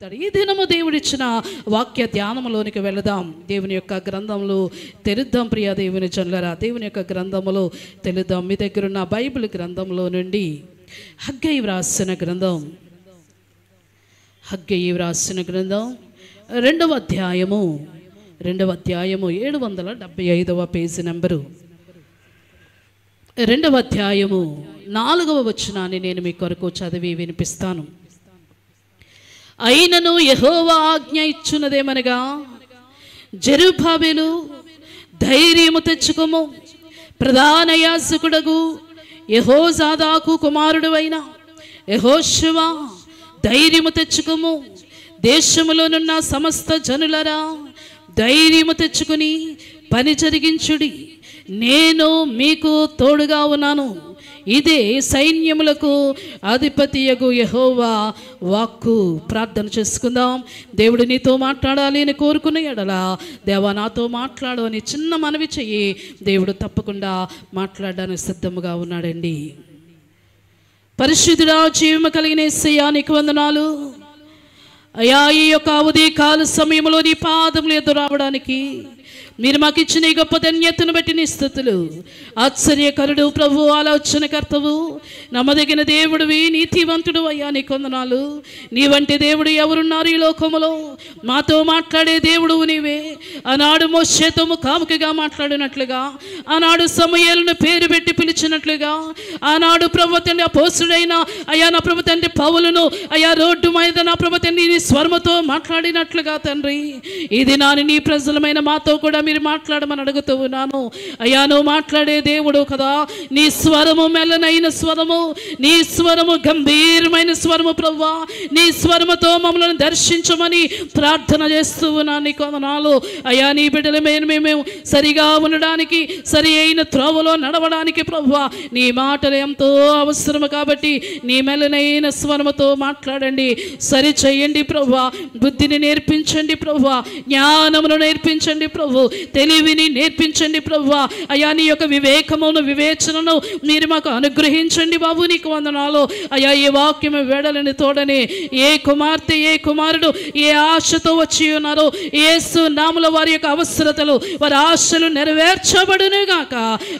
మాట్లాడి ఈ దినము దేవుడిచ్చిన వాక్య ధ్యానములోనికి వెళదాం. దేవుని యొక్క గ్రంథంలో తెరుద్దాం. ప్రియ దేవుని జనులారా, దేవుని యొక్క గ్రంథములో తెలుద్దాం. మీ దగ్గర ఉన్న బైబిల్ గ్రంథంలో నుండి హగ్గయి వ్రాసిన గ్రంథం 2వ అధ్యాయము 775వ పేజీ నెంబరు 2వ అధ్యాయము 4వ వచనాన్ని నేను మీ కొరకు చదివి వినిపిస్తాను. అయినను యెహోవా ఆజ్ఞ ఇచ్చున్నదేమనగా, జెరుబ్బాబెలు ధైర్యము తెచ్చుకొము, ప్రధాన యాజకుడగు యెహోజాదాకు కుమారుడు అయిన యెహోషువ ధైర్యము తెచ్చుకొము, దేశములోనున్న సమస్త జనులరా ధైర్యము తెచ్చుకుని పని జరిగించుడి, నేను మీకు తోడుగా ఉన్నాను. ఇదే సైన్యములకు అధిపతియగు యెహోవా వాక్కు. ప్రార్థన చేసుకుందాం. దేవుడు నీతో మాట్లాడాలి అని కోరుకునే ఎడలా, దేవా నాతో మాట్లాడు అని చిన్న మనవి చెయ్యి. దేవుడు తప్పకుండా మాట్లాడడానికి సిద్ధముగా ఉన్నాడండి. పరిశుద్ధుడా, జీవము కలిగిన యేసయ్యా నీకు వందనాలు అయ్యా. ఈ యొక్క ఉదయకాల సమయంలో నీ పాదములు ఎదురు రావడానికి మీరు మాకు ఇచ్చిన ఈ గొప్ప ధన్యతను బట్టి నీ స్తుతులు. ఆశ్చర్యకరుడు ప్రభు, ఆలోచనకర్తవు, నమ్మదగిన దేవుడివి, నీతివంతుడు అయ్యా నీకు వందనాలు. నీ వంటి దేవుడు ఎవరున్నారు ఈ లోకములో? మాతో మాట్లాడే దేవుడు నీవే. ఆనాడు మోషేతో ముఖాముఖిగా మాట్లాడినట్లుగా, ఆనాడు సమూయేలును పేరు పెట్టి పిలిచినట్లుగా, ఆనాడు ప్రభు తండ్రి అపోస్తుడైన అయ్యా నా ప్రభు తండ్రి పౌలును అయ్యా రోడ్డు మీద నా ప్రభు తండ్రి నీ స్వరముతో మాట్లాడినట్లుగా తండ్రి, ఇది నాని నీ ప్రజలమైన మాతో కూడా మీరు మాట్లాడమని అడుగుతూ ఉన్నాను. అయ్యా నువ్వు మాట్లాడే దేవుడు కదా. నీ స్వరము మెల్లనైన స్వరము, నీ స్వరము గంభీరమైన స్వరము ప్రభువా. నీ స్వరముతో మమ్మల్ని దర్శించమని ప్రార్థన చేస్తూ ఉన్నాను. నీకు వందనాలు అయ్యా. నీ బిడ్డల మీద మేము సరిగా ఉండడానికి, సరి అయిన త్రోవలో నడవడానికి ప్రభువా నీ మాటలు ఎంతో అవసరము కాబట్టి నీ మెల్లనైన స్వరముతో మాట్లాడండి, సరి చేయండి ప్రభువా. బుద్ధిని నేర్పించండి ప్రభువా, జ్ఞానమును నేర్పించండి ప్రభు, తెలివిని నేర్పించండి ప్రభువా. అయ్యా నీ యొక్క వివేకమును, వివేచనను మీరు మాకు అనుగ్రహించండి బాబు. నీకు వందనాలు అయ్యా. ఈ వాక్యము వేడలని తోడని ఏ కుమార్తె, ఏ కుమారుడు ఏ ఆశతో వచ్చి ఉన్నారో యేసు నామములో వారి యొక్క అవసరతలు, వారి ఆశలు నెరవేర్చబడును గాక.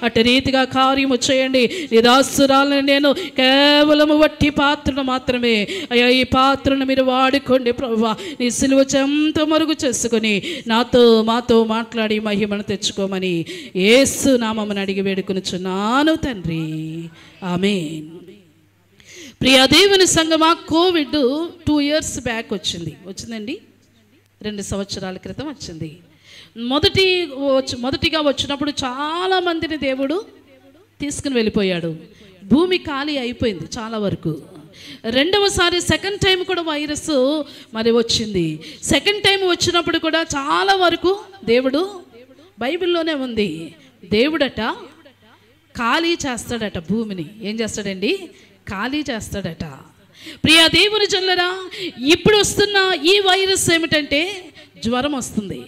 అటు రీతిగా కార్యము చేయండి. నీ దాసురాలను నేను కేవలము వట్టి పాత్రను మాత్రమే అయ్యా, ఈ పాత్రను మీరు వాడుకోండి ప్రభువా. నీ సిలువ చెంత మరుగు చేసుకుని నాతో మాతో మాట్లాడి మహిమను తెచ్చుకోమని యేసు నామమున అడిగి వేడుకొనుచున్నాను తండ్రి, ఆమేన్. ప్రియ దేవుని సంగమా, కోవిడ్ 2 years బ్యాక్ వచ్చిందండి. 2 సంవత్సరాల క్రితం వచ్చింది. మొదటిగా వచ్చినప్పుడు చాలా మందిని దేవుడు తీసుకుని వెళ్ళిపోయాడు. భూమి ఖాళీ అయిపోయింది చాలా వరకు. రెండవసారి సెకండ్ టైం కూడా వైరస్ మరి వచ్చింది. సెకండ్ టైం వచ్చినప్పుడు కూడా చాలా వరకు దేవుడు, బైబిల్లోనే ఉంది, దేవుడట ఖాళీ చేస్తాడట భూమిని. ఏం చేస్తాడండి? ఖాళీ చేస్తాడట. ప్రియ దేవుని జనులారా, ఇప్పుడు వస్తున్న ఈ వైరస్ ఏమిటంటే జ్వరం వస్తుంది.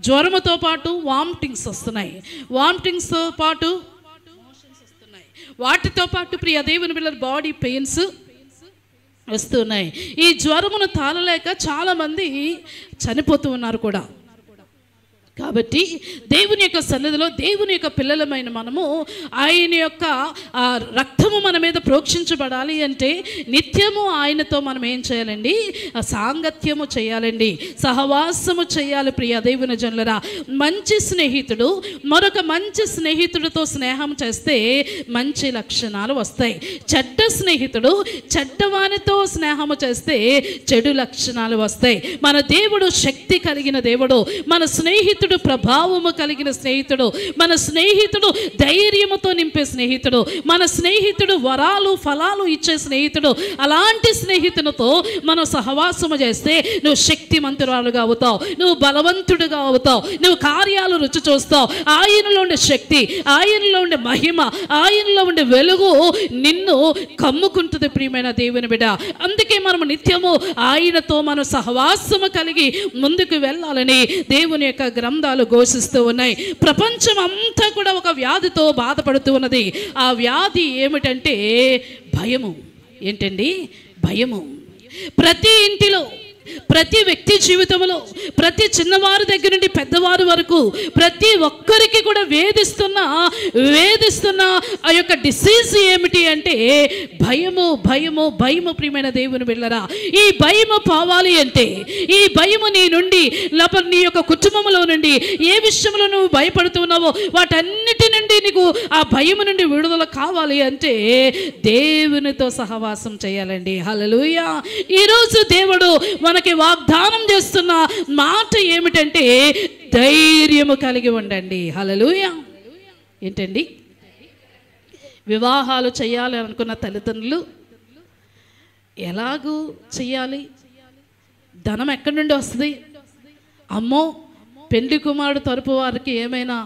జ్వరముతో పాటు వామిటింగ్స్ వస్తున్నాయి. వామిటింగ్స్తో పాటు మోషన్స్ వస్తున్నాయి. వాటితో పాటు ప్రియ దేవుని పిల్లల బాడీ పెయిన్స్ వస్తున్నాయి. ఈ జ్వరమును తాళలేక చాలామంది చనిపోతూ ఉన్నారు కూడా. కాబట్టి దేవుని యొక్క సన్నిధిలో దేవుని యొక్క పిల్లలమైన మనము ఆయన యొక్క రక్తము మన మీద ప్రోక్షించబడాలి అంటే నిత్యము ఆయనతో మనం ఏం చేయాలండి? సాంగత్యము చేయాలండి, సహవాసము చేయాలి. ప్రియ దేవుని జనులరా, మంచి స్నేహితుడు మరొక మంచి స్నేహితుడితో స్నేహం చేస్తే మంచి లక్షణాలు వస్తాయి. చెడ్డ స్నేహితుడు చెడ్డవానితో స్నేహము చేస్తే చెడు లక్షణాలు వస్తాయి. మన దేవుడు శక్తి కలిగిన దేవుడు, మన స్నేహితుడు ప్రభావము కలిగిన స్నేహితుడు, మన స్నేహితుడు ధైర్యముతో నింపే స్నేహితుడు, మన స్నేహితుడు వరాలు ఫలాలు ఇచ్చే స్నేహితుడు. అలాంటి స్నేహితునితో మనం సహవాసము చేస్తే నువ్వు శక్తిమంతురాలుగా అవుతావు, నువ్వు బలవంతుడుగా అవుతావు, నువ్వు కార్యాలు రుచి చూస్తావు. ఆయనలో ఉండే శక్తి, ఆయనలో ఉండే మహిమ, ఆయనలో ఉండే వెలుగు నిన్ను కమ్ముకుంటుంది ప్రియమైన దేవుని బిడ్డ. అందుకే మనం నిత్యము ఆయనతో మనం సహవాసము కలిగి ముందుకు వెళ్ళాలని దేవుని యొక్క గ్రంథాలు ఘోషిస్తూ ఉన్నాయి. ప్రపంచం అంతా కూడా ఒక వ్యాధితో బాధపడుతూ ఉన్నది. ఆ వ్యాధి ఏమిటంటే భయము. ఏంటండి? భయము. ప్రతి ఇంటిలో ప్రతి వ్యక్తి జీవితంలో ప్రతి చిన్నవారి దగ్గర నుండి పెద్దవారి వరకు ప్రతి ఒక్కరికి కూడా వేధిస్తున్న ఆ యొక్క డిసీజ్ ఏమిటి అంటే భయము. భయము భయము ప్రియమైన దేవుని బిడ్డలారా, ఈ భయము పోవాలి అంటే, ఈ భయము నీ నుండి లేకపోతే నీ యొక్క కుటుంబంలో నుండి ఏ విషయంలో నువ్వు భయపడుతున్నావో వాటన్నిటి నుండి నీకు ఆ భయము నుండి విడుదల కావాలి అంటే దేవునితో సహవాసం చేయాలండి. హల్లెలూయా. ఈరోజు దేవుడు మనకి వాగ్దానం చేస్తున్న మాట ఏమిటంటే ధైర్యము కలిగి ఉండండి. హల్లెలూయా. ఏంటండి, వివాహాలు చేయాలి అనుకున్న తల్లిదండ్రులు ఎలాగూ చెయ్యాలి? ధనం ఎక్కడి నుండి వస్తుంది? అమ్మో, పెండ్లి కుమారుడు తరపు వారికి ఏమైనా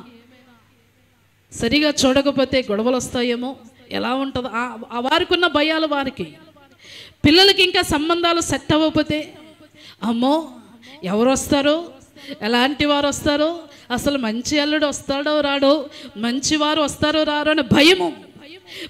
సరిగా చూడకపోతే గొడవలు వస్తాయేమో, ఎలా ఉంటుందో వారికి ఉన్న భయాలు వారికి. పిల్లలకి ఇంకా సంబంధాలు సెట్ అవ్వకపోతే అమ్మో ఎవరు వస్తారో, ఎలాంటి వారు వస్తారో, అసలు మంచి అల్లుడు వస్తాడో రాడో, మంచివారు వస్తారో రారో అని భయము.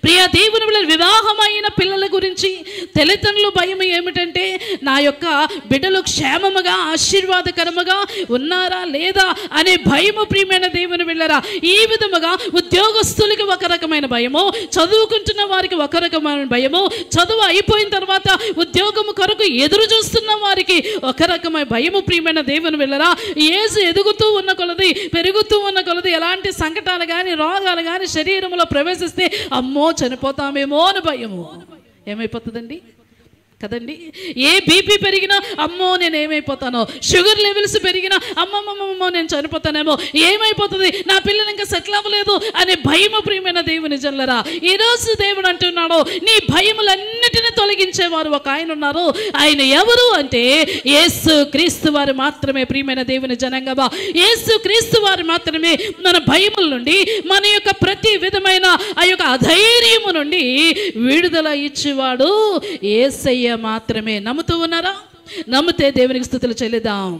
ప్రియ దేవుని బిడ్డలు, వివాహమైన పిల్లల గురించి తల్లిదండ్రులు భయం ఏమిటంటే నా యొక్క బిడ్డలు క్షేమముగా ఆశీర్వాదకరముగా ఉన్నారా లేదా అనే భయము. ప్రియమైన దేవుని బిడ్డలారా, ఈ విధముగా ఉద్యోగస్తులకి ఒక రకమైన భయము, చదువుకుంటున్న వారికి ఒక రకమైన భయము, చదువు అయిపోయిన తర్వాత ఉద్యోగము కొరకు ఎదురు చూస్తున్న వారికి ఒక రకమైన భయము. ప్రియమైన దేవుని బిడ్డలారా, ఏసు ఎదుగుతూ ఉన్న కొలది పెరుగుతూ ఉన్న కొలది ఎలాంటి సంకటాలు కానీ రోగాలు కానీ శరీరంలో ప్రవేశిస్తే అమ్మో చనిపోతామేమో అని భయము. ఏమైపోతుందండి కదండి? ఏ బీపీ పెరిగినా అమ్మో నేను ఏమైపోతానో, షుగర్ లెవెల్స్ పెరిగినా అమ్మమ్మమ్మమ్మో నేను చనిపోతానేమో, ఏమైపోతుంది, నా పిల్లలు ఇంకా సెటిల్ అవ్వలేదు అనే భయము. ప్రియమైన దేవుని జనులారా, ఈరోజు దేవుడు అంటున్నాడు, నీ భయములన్నిటిని తొలగించేవారు ఒక ఆయన ఉన్నారు. ఆయన ఎవరు అంటే యేసు క్రీస్తు వారు మాత్రమే. ప్రియమైన దేవుని జనంగమా, యేసు క్రీస్తు వారు మాత్రమే మన భయముల నుండి, మన యొక్క ప్రతి విధమైన ఆ యొక్క అధైర్యము నుండి విడుదల ఇచ్చేవాడు యేసయ్య మాత్రమే. నమ్ముతూ ఉన్నారా? నమ్మితే దేవునికి స్తుతులు చెల్లిద్దాం.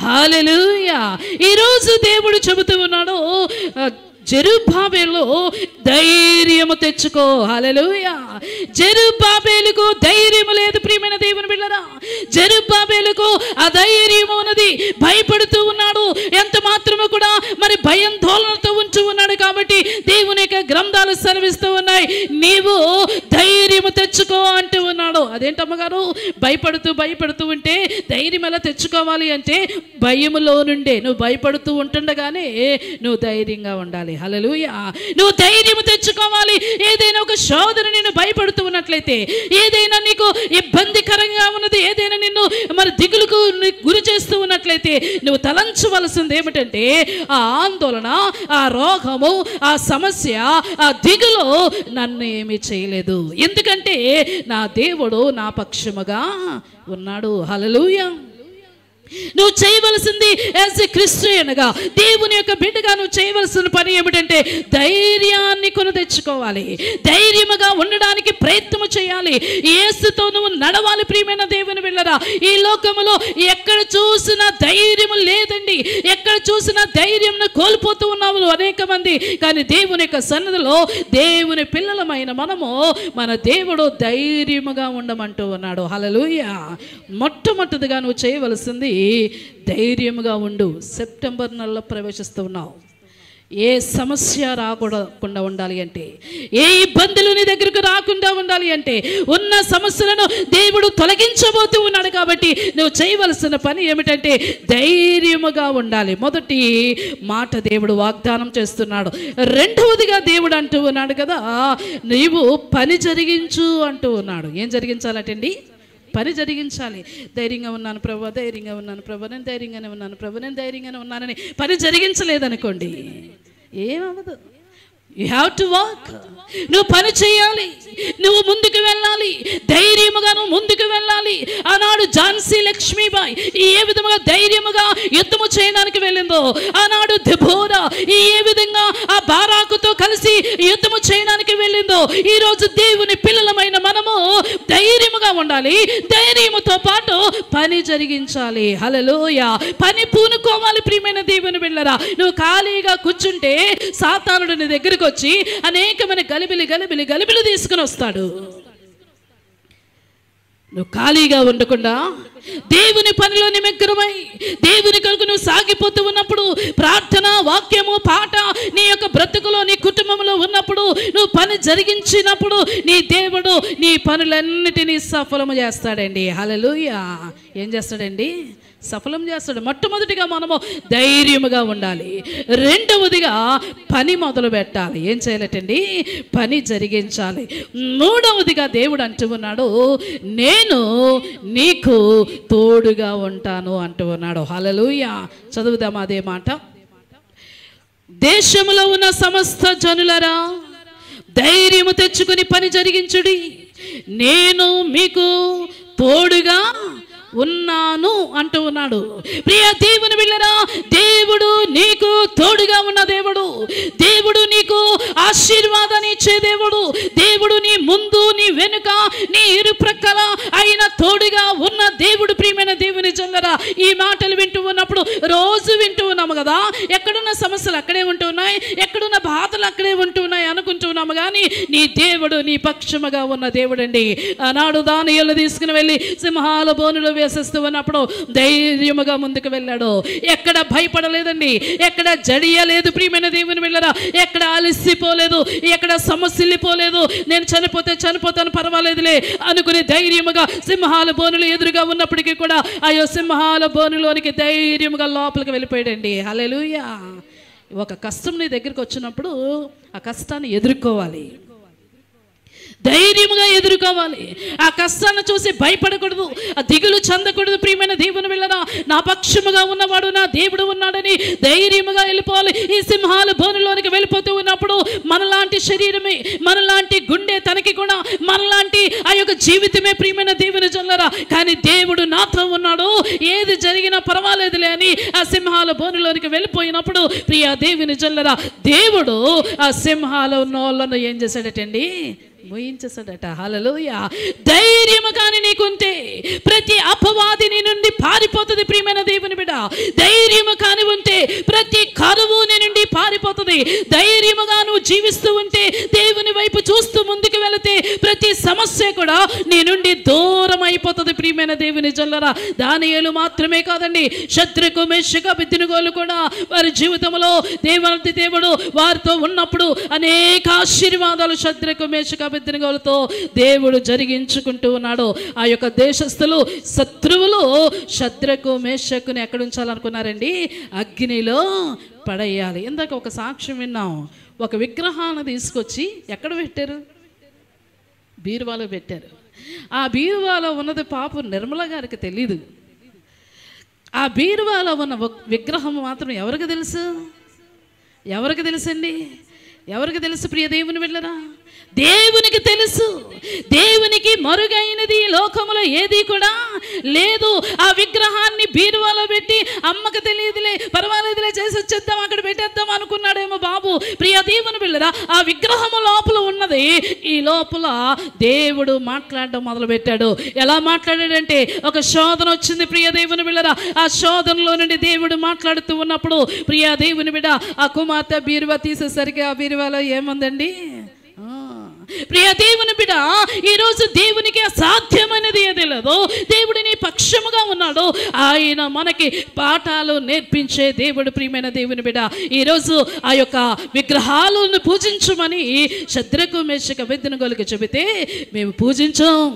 హల్లెలూయా. ఈరోజు దేవుడు చెబుతూ ఉన్నాడు, జెరుబ్బాబెలు ధైర్యము తెచ్చుకో. హల్లెలూయా. జెరుబ్బాబెలుకు ధైర్యము లేదు. ప్రియమైన దేవుని బిడ్డలారా, జెరుబ్బాబెలుకు అధైర్యము ఉన్నది, భయపడుతూ ఉన్నాడు. ఎంత మాత్రము కూడా మరి భయాందోళనతో ఉంటూ ఉన్నాడు. కాబట్టి దేవుని యొక్క గ్రంథాలు సెలవిస్తూ ఉన్నాయి, నీవు ధైర్యము తెచ్చుకో అంటూ ఉన్నాడు. అదేంటమ్మగారు, భయపడుతూ ఉంటే ధైర్యం ఎలా తెచ్చుకోవాలి అంటే భయములో నుండే నువ్వు భయపడుతూ ఉంటుండగానే నువ్వు ధైర్యంగా ఉండాలి. హల్లెలూయా. నువ్వు ధైర్యము తెచ్చుకోవాలి. ఏదైనా ఒక శోధన నిన్ను భయపడుతూ ఉన్నట్లయితే, ఏదైనా నీకు ఇబ్బందికరంగా ఉన్నది, ఏదైనా నిన్ను మరి దిగులుకు గురి చేస్తూ ఉన్నట్లయితే నువ్వు తలంచవలసింది ఏమిటంటే ఆ ఆందోళన, ఆ రోగము, ఆ సమస్య, ఆ దిగులు నన్ను ఏమీ చేయలేదు, ఎందుకంటే నా దేవుడు నా పక్షముగా ఉన్నాడు. హల్లెలూయా. నువ్వు చేయవలసింది యాజ్ ఎ క్రిస్టియన్గా, దేవుని యొక్క బిడ్డగా నువ్వు చేయవలసిన పని ఏమిటంటే ధైర్యాన్ని కొని తెచ్చుకోవాలి. ధైర్యముగా ఉండడానికి ప్రయత్నం చేయాలి. యేసుతో నువ్వు నడవాలి. ప్రియమైన దేవుని బిడ్డలారా, ఈ లోకములో ఎక్కడ చూసినా ధైర్యము లేదండి. ఎక్కడ చూసినా ధైర్యంను కోల్పోతూ ఉన్నాము అనేక మంది. కానీ దేవుని యొక్క సన్నిధిలో దేవుని పిల్లలమైన మనము, మన దేవుడు ధైర్యముగా ఉండమంటూ ఉన్నాడు. హల్లెలూయా. మొట్టమొదటిగా నువ్వు చేయవలసింది ధైర్యముగా ఉండు. సెప్టెంబర్ నెలలో ప్రవేశిస్తూ ఉన్నావు. ఏ సమస్య రాకుండా ఉండాలి అంటే, ఏ ఇబ్బందులు నీ దగ్గరకు రాకుండా ఉండాలి అంటే, ఉన్న సమస్యలను దేవుడు తొలగించబోతూ ఉన్నాడు. కాబట్టి నువ్వు చేయవలసిన పని ఏమిటంటే ధైర్యముగా ఉండాలి. మొదటి మాట దేవుడు వాగ్దానం చేస్తున్నాడు. రెండవదిగా దేవుడు అంటూ ఉన్నాడు కదా, నీవు పని జరిగించు అంటూ ఉన్నాడు. ఏం జరిగించాలటండి? పని జరిగించాలి. ధైర్యంగా ఉన్నాను ప్రభు, ధైర్యంగా ఉన్నాను ప్రభు, నేను ధైర్యంగానే ఉన్నాను ప్రభు, నేను ధైర్యంగానే ఉన్నానని పని జరిగించలేదనుకోండి, ఏమవ్వదు. You have to work. నువ్వు పని చేయాలి, నువ్వు ముందుకు వెళ్ళాలి, ధైర్యముగా నువ్వు ముందుకు వెళ్ళాలి. ఆనాడు ఝాన్సీ లక్ష్మీబాయి ఏ విధముగా ధైర్యముగా యుద్ధము చేయడానికి వెళ్ళిందో, ఆనాడు దెబోరా ఏ విధంగా ఆ బారాకుతో కలిసి యుద్ధము చేయడానికి వెళ్ళిందో, ఈరోజు దేవుని పిల్లలమైన మనము ధైర్యముగా ఉండాలి. ధైర్యముతో పాటు పని జరిగించాలి. హల్లెలూయా. పని పూనుకోవాలి. ప్రియమైన దేవుని బిడ్డలారా, నువ్వు ఖాళీగా కూర్చుంటే సాతానుడు నీ దగ్గరకు వచ్చి అనేకమైన గలిబిలి తీసుకుని వస్తాడు. నువ్వు ఖాళీగా ఉండకుండా దేవుని పనిలో నిమగ్నమై దేవుని కొరకు నువ్వు సాగిపోతూ ఉన్నప్పుడు, ప్రార్థన, వాక్యము, పాట నీ యొక్క బ్రతుకులో నీ కుటుంబంలో ఉన్నప్పుడు, నువ్వు పని జరిగించినప్పుడు నీ దేవుడు నీ పనులన్నిటినీ సఫలము చేస్తాడండి. హల్లెలూయా. ఏం చేస్తాడండి? సఫలం చేస్తాడు. మొట్టమొదటిగా మనము ధైర్యముగా ఉండాలి. రెండవదిగా పని మొదలు పెట్టాలి. ఏం చేయాలటండి? పని జరిగించాలి. మూడవదిగా దేవుడు అంటూ ఉన్నాడు, నేను నీకు తోడుగా ఉంటాను అంటూ ఉన్నాడు. హల్లెలూయా. చదువుదాం అదే మాట. దేశములో ఉన్న సమస్త జనులరా, ధైర్యము తెచ్చుకుని పని జరిగించుడి, నేను మీకు తోడుగా ఉన్నాను అంటూ ఉన్నాడు. ప్రియ దేవుని బిడ్డలారా, దేవుడు నీకు తోడుగా ఉన్న దేవుడు. దేవుడు నీకు ఆశీర్వాదాన్ని ఇచ్చే దేవుడు. దేవుడు నీ ముందు, నీ వెనుక, నీ ఇరు ప్రక్కల ఆయన తోడుగా ఉన్న దేవుడు. ప్రియమైన దేవుని జనులారా, ఈ మాటలు వింటూ ఉన్నప్పుడు రోజు వింటూ ఉన్నాము కదా, ఎక్కడున్న సమస్యలు అక్కడే ఉంటున్నాయి, ఎక్కడున్న బాధలు అక్కడే ఉంటున్నాయి అనుకుంటున్నాము. కానీ నీ దేవుడు నీ పక్షముగా ఉన్న దేవుడు అండి. ఆనాడు దానియేలు తీసుకుని వెళ్ళి సింహాల బోనులో వేసేస్తూ ఉన్నప్పుడు ధైర్యముగా ముందుకు వెళ్ళాడు. ఎక్కడ భయపడలేదండి, ఎక్కడ జడియలేదు. ప్రియమైన దేవుని బిడ్డలారా, ఎక్కడ అలసిపోలేదు, ఎక్కడ సమస్యలిపోలేదు. నేను చనిపోతాను పర్వాలేదులే అనుకుని ధైర్యముగా సింహాల బోనులు ఎదురుగా ఉన్నప్పటికీ కూడా అయ్యో సింహాల బోనులోనికి ధైర్యముగా లోపలికి వెళ్ళిపోయాడండి. హల్లెలూయా. ఒక కష్టం నీ దగ్గరికి వచ్చినప్పుడు ఆ కష్టాన్ని ఎదుర్కోవాలి, ధైర్యముగా ఎదుర్కోవాలి. ఆ కష్టాన్ని చూసి భయపడకూడదు, ఆ దిగులు చెందకూడదు. ప్రియమైన దేవుని బిడ్డలారా, నా పక్షముగా ఉన్నవాడు నా దేవుడు ఉన్నాడని ధైర్యముగా వెళ్ళిపోవాలి. ఈ సింహాల బోనులోనికి వెళ్ళిపోతూ ఉన్నప్పుడు మనలాంటి శరీరమే, మనలాంటి గుండె, తనకి కూడా మనలాంటి ఆ యొక్క జీవితమే ప్రియమైన దేవుని జనులారా. కానీ దేవుడు నాతో ఉన్నాడు, ఏది జరిగినా పర్వాలేదులే అని ఆ సింహాల బోనులోనికి వెళ్ళిపోయినప్పుడు ప్రియ దేవుని జనులారా, దేవుడు ఆ సింహాల నోళ్ళను ఏం చేశాడటండి? మోయించేశాడట. హల్లెలూయా. ధైర్యము కానీ నీకుంటే ప్రతి అపవాది నీ నుండి పారిపోతుంది. ప్రియమైన దేవుని బిడ్డ, ధైర్యము కానీ ఉంటే ప్రతి కరువు నీ నుండి పారిపోతుంది. ధైర్యముగా నువ్వు జీవిస్తూ ఉంటే, దేవుని వైపు చూస్తూ ముందుకు వెళితే ప్రతి సమస్య కూడా నీ నుండి దూరం అయిపోతుంది. ప్రియమైన దేవుని జనులారా, దానియేలు మాత్రమే కాదండి, శద్రకు, మేషకు, అబేద్నెగోలు కూడా వారి జీవితంలో దేవుడు వారితో ఉన్నప్పుడు అనేక ఆశీర్వాదాలు శద్రకు, మేషకు, అబేద్నెగోలతో దేవుడు జరిగించుకుంటూ ఉన్నాడు. ఆ యొక్క దేశస్థులు, శత్రువులు శద్రకు, మేషకుని ఎక్కడ ఉంచాలనుకున్నారండి? అగ్నిలో పడేయాలి. ఇందాక ఒక సాక్ష్యం విన్నాం. ఒక విగ్రహాన్ని తీసుకొచ్చి ఎక్కడ పెట్టారు? బీరువాలో పెట్టారు. ఆ బీరువాలో ఉన్నది పాపం నిర్మల గారికి తెలీదు. ఆ బీరువాలో ఉన్న విగ్రహం మాత్రం ఎవరికి తెలుసు? ఎవరికి తెలుసండి? ఎవరికి తెలుసు? ప్రియ దేవుని బిడ్డలారా, దేవునికి తెలుసు. దేవునికి మరుగైనది ఈ లోకములో ఏది కూడా లేదు. ఆ విగ్రహాన్ని బీరువాలో పెట్టి అమ్మకు తెలియదులే, పర్వాలేదులే, చేసి వచ్చేద్దాం, అక్కడ పెట్టేద్దాం అనుకున్నాడేమో బాబు. ప్రియ దేవుని బిడ్డలారా, ఆ విగ్రహము లోపల ఉన్నది ఈ లోపల దేవుడు మాట్లాడడం మొదలు పెట్టాడు. ఎలా మాట్లాడాడంటే, ఒక శోధన వచ్చింది ప్రియ దేవుని బిడ్డలారా. ఆ శోధనలో నుండి దేవుడు మాట్లాడుతూ ఉన్నప్పుడు ప్రియ దేవుని బిడ్డ, ఆ కుమార్తె బీరువా తీసేసరికి ఆ బీరువాలో ఏముందండి? ప్రియ దేవుని బిడ్డ, ఈరోజు దేవునికి అసాధ్యమైనది ఏది లేదు. దేవుడు నీ పక్షముగా ఉన్నాడు. ఆయన మనకి పాఠాలు నేర్పించే దేవుడు. ప్రియమైన దేవుని బిడ్డ, ఈరోజు ఆ యొక్క విగ్రహాలను పూజించమని శద్రకు, మేషకు, అబేద్నెగోలకు చెబితే మేము పూజించాం,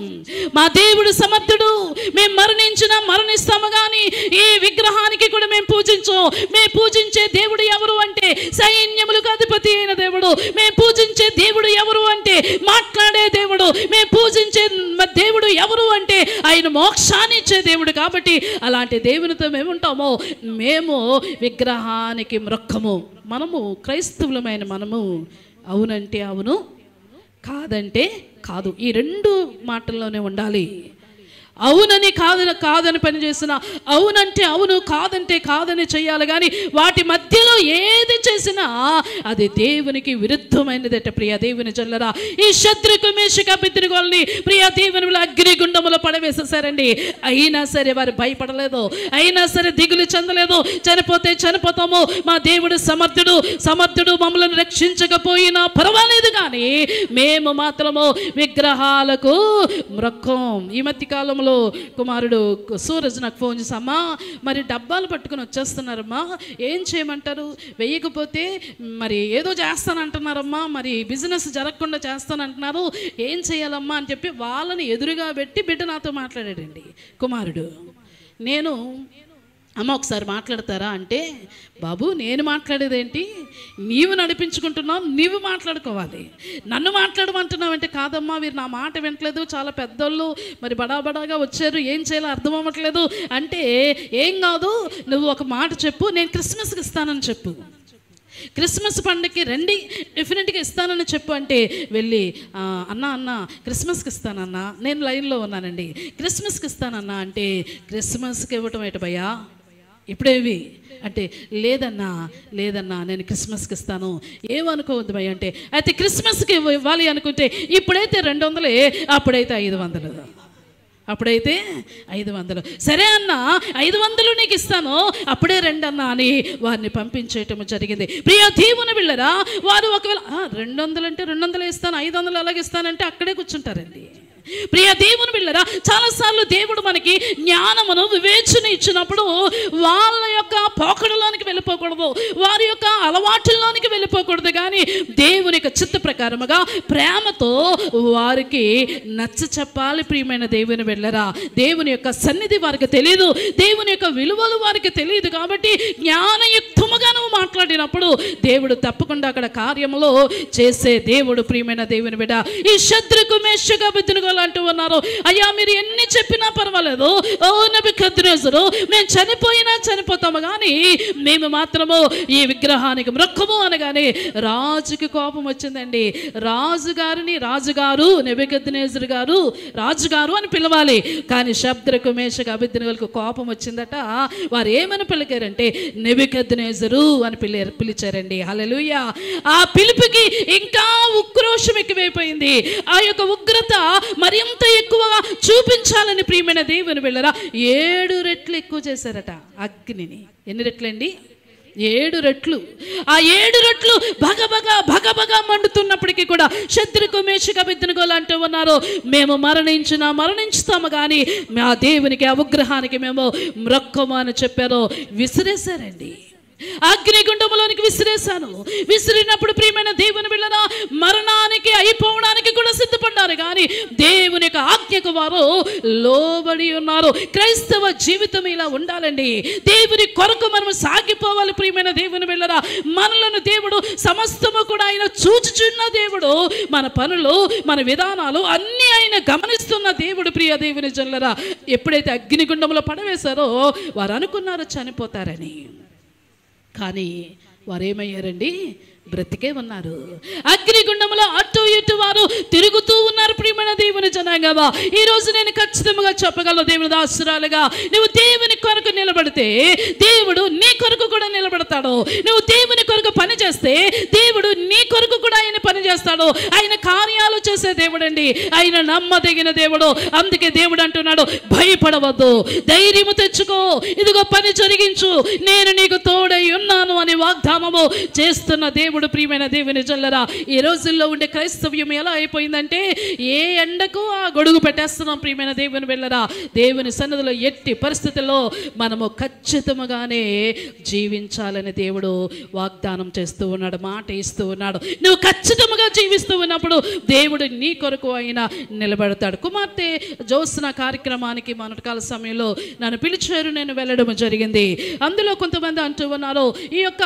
మా దేవుడు సమర్థుడు, మేము మరణించినా మరణిస్తాము, కానీ ఈ విగ్రహానికి కూడా మేము పూజించాం. మేము పూజించే దేవుడు ఎవరు అంటే సైన్యములకు అధిపతి అయిన దేవుడు. మేము పూజించే దేవుడు ఎవరు అంటే మాట్లాడే దేవుడు. మేము పూజించే దేవుడు ఎవరు అంటే ఆయన మోక్షాన్ని ఇచ్చే దేవుడు. కాబట్టి అలాంటి దేవునితో మేముంటామో, మేము విగ్రహానికి మ్రొక్కము. మనము క్రైస్తవులమైన మనము అవునంటే అవును, కాదంటే కాదు. ఈ రెండు మాటల్లోనే ఉండాలి. అవునని కాదని పని చేసిన, అవునంటే అవును, కాదంటే కాదని చేయాలి. కానీ వాటి మధ్యలో ఏది చేసినా అది దేవునికి విరుద్ధమైనదట ప్రియ దేవుని జల్లరా. ఈ శత్రుకు మేషక అబేద్నెగోల్ని ప్రియ దేవుని అగ్నిగుండములో పడవేసేసారండి. అయినా సరే వారు భయపడలేదు, అయినా సరే దిగులు చెందలేదు. చనిపోతే చనిపోతాము, మా దేవుడు సమర్థుడు, మమ్మల్ని రక్షించకపోయినా పర్వాలేదు, కానీ మేము మాత్రము విగ్రహాలకు మ్రొక్కం. ఈ మధ్య కాలంలో కుమారుడు సూరజ్ నాకు ఫోన్ చేసి, అమ్మా మరి డబ్బాలు పట్టుకుని వచ్చేస్తున్నారమ్మా, ఏం చేయమంటారు, వేయకపోతే మరి ఏదో చేస్తానంటున్నారమ్మా, మరి బిజినెస్ జరగకుండా చేస్తానంటున్నారు, ఏం చేయాలమ్మా అని చెప్పి వాళ్ళని ఎదురుగా పెట్టి బిడ్డ నాతో మాట్లాడాడండి కుమారుడు. నేను అమ్మ ఒకసారి మాట్లాడతారా అంటే, బాబు నేను మాట్లాడేదేంటి, నీవు నడిపించుకుంటున్నావు, నీవు మాట్లాడుకోవాలి, నన్ను మాట్లాడమంటున్నావంటే, కాదమ్మా వీరు నా మాట వినట్లేదు, చాలా పెద్దోళ్ళు మరి బడాబడాగా వచ్చారు, ఏం చేయాలో అర్థం అవ్వట్లేదు అంటే, ఏం కాదు నువ్వు ఒక మాట చెప్పు, నేను క్రిస్మస్కి ఇస్తానని చెప్పు, క్రిస్మస్ పండుగకి రండి డెఫినెట్గా ఇస్తానని చెప్పు అంటే, వెళ్ళి అన్న క్రిస్మస్కి ఇస్తానన్నా, నేను లైన్లో ఉన్నానండి, క్రిస్మస్కి ఇస్తానన్నా అంటే, క్రిస్మస్కి ఇవ్వటం ఏంటి భయ్యా, ఇప్పుడేవి అంటే, లేదన్నా నేను క్రిస్మస్కి ఇస్తాను, ఏమనుకోవద్దు భయ్య అంటే, అయితే క్రిస్మస్కి ఇవ్వాలి అనుకుంటే ఇప్పుడైతే 200, అప్పుడైతే 500, అప్పుడైతే 500. సరే అన్న 500 నీకు ఇస్తాను, అప్పుడే రండి అన్న అని వారిని పంపించేయటం జరిగింది. ప్రియ దేవుని బిళ్ళరా, వారు ఒకవేళ 200 అంటే 200 ఇస్తాను, 500 అలాగే ఇస్తానంటే అక్కడే కూర్చుంటారండి. ప్రియ దేవుని బిళ్ళరా, చాలాసార్లు దేవుడు మనకి జ్ఞానమును వివేచన ఇచ్చినప్పుడు వాళ్ళ యొక్క పోకడలోనికి వెళ్ళిపోకూడదు, వారి యొక్క అలవాటుల్లోనికి వెళ్ళిపోకూడదు, కానీ దేవుని యొక్క చిత్త ప్రకారముగా ప్రేమతో వారికి నచ్చ చెప్పాలి. ప్రియమైన దేవుని బిళ్ళరా, దేవుని యొక్క సన్నిధి వారికి తెలియదు, దేవుని యొక్క విలువలు వారికి తెలియదు, కాబట్టి జ్ఞానయుక్తముగా నువ్వు మాట్లాడినప్పుడు దేవుడు తప్పకుండా అక్కడ కార్యములో చేసే దేవుడు. ప్రియమైన దేవుని బిడ్డ, ఈ శత్రుకు మేషక అబేద్నెగోలు అంటూ ఉన్నారు, అయ్యా మీరు ఎన్ని చెప్పినా పర్వాలేదు, ఓ నెబుకద్నెజరు మేము చనిపోతాము, కానీ మేము మాత్రము ఈ విగ్రహానికి మ్రొక్కము అనగానే రాజుకి కోపం వచ్చిందండి. రాజుగారు నెబుకద్నెజరు గారు రాజుగారు అని పిలవాలి, కానీ శద్రకు మేషక అబేద్నెగోలకు కోపం వచ్చిందట. వారు ఏమని పిలిచారంటే నెబుకద్నెజరు అని పిలిచారండి. హల్లెలూయా. ఆ పిలుపుకి ఇంకా ఉక్రోషం ఎక్కువైపోయింది, ఆ యొక్క ఉగ్రత మరింత ఎక్కువగా చూపించాలని ప్రియమైన దేవుని బిళ్ళరా 7 రెట్లు ఎక్కువ చేశారట అగ్నిని. ఎన్ని రెట్లండి? 7 రెట్లు. ఆ 7 రెట్లు భగభగా మండుతున్నప్పటికీ కూడా శత్రుకు మేషక అబేద్నెగోలు అంటూ ఉన్నారు, మేము మరణించుతాము, కానీ మా దేవునికి ఆ విగ్రహానికి మేము మ్రొక్కము అని చెప్పారు. విసిరేశారండి, అగ్నిగుండములోనికి విసిరినప్పుడు ప్రియమైన దేవుని బిళ్ళరా, మరణానికి అయిపోవడానికి కూడా సిద్ధపడ్డారు, కానీ దేవుని యొక్క ఆజ్ఞకు వారు లోబడి ఉన్నారు. క్రైస్తవ జీవితం ఇలా ఉండాలండి, దేవుని కొరకు మనం సాగిపోవాలి. ప్రియమైన దేవుని బిళ్ళరా, మనలను దేవుడు సమస్తము కూడా ఆయన చూచుచున్న దేవుడు, మన పనులు మన విధానాలు అన్నీ ఆయన గమనిస్తున్న దేవుడు. ప్రియ దేవుని జల్లరా, ఎప్పుడైతే అగ్నిగుండంలో పడవేశారో వారు అనుకున్నారు చనిపోతారని, కానీ వారేమయ్యారండి? బ్రతికే ఉన్నారు. అగ్నిగుండంలో అటు ఇటు వారు తిరుగుతూ ఉన్నారు. ప్రియమైన దేవుని జనాంగమా, ఈ రోజు నేను ఖచ్చితంగా చెప్పగలను, దేవుని దాసురాలుగా నువ్వు దేవుని కొరకు నిలబడితే దేవుడు నీ కొరకు కూడా నిలబడతాడు. నువ్వు దేవుని కొరకు పని చేస్తే దేవుడు నీ కొరకు కూడా ఆయన పని చేస్తాడు. ఆయన కార్యాలు చేసే దేవుడు అండి, ఆయన నమ్మదగిన దేవుడు. అందుకే దేవుడు అంటున్నాడు, భయపడవద్దు, ధైర్యము తెచ్చుకో, ఇదిగో పని జరిగించు, నేను నీకు తోడై ఉన్నాను అని వాగ్దానము చేస్తున్న దేవుడు. ప్రియమైన దేవుని జల్లరా, ఈ రోజుల్లో ఉండే క్రైస్తవ్యం ఎలా అయిపోయిందంటే ఏ ఎండకు ఆ గొడుగు పెట్టేస్తున్నాం. ప్రియమైన దేవుని వెళ్ళరా, దేవుని సన్నిధిలో ఎట్టి పరిస్థితుల్లో మనము ఖచ్చితంగానే జీవించాలని దేవుడు వాగ్దానం చేస్తూ ఉన్నాడు, మాట ఇస్తూ ఉన్నాడు. నువ్వు ఖచ్చితంగా జీవిస్తూ ఉన్నప్పుడు దేవుడు నీ కొరకు ఆయన నిలబడతాడు. కుమార్తె జ్యోత్స్న కార్యక్రమానికి మొన్నటికాల సమయంలో నన్ను పిలిచారు, నేను వెళ్ళడం జరిగింది. అందులో కొంతమంది అంటూ ఉన్నారు, ఈ యొక్క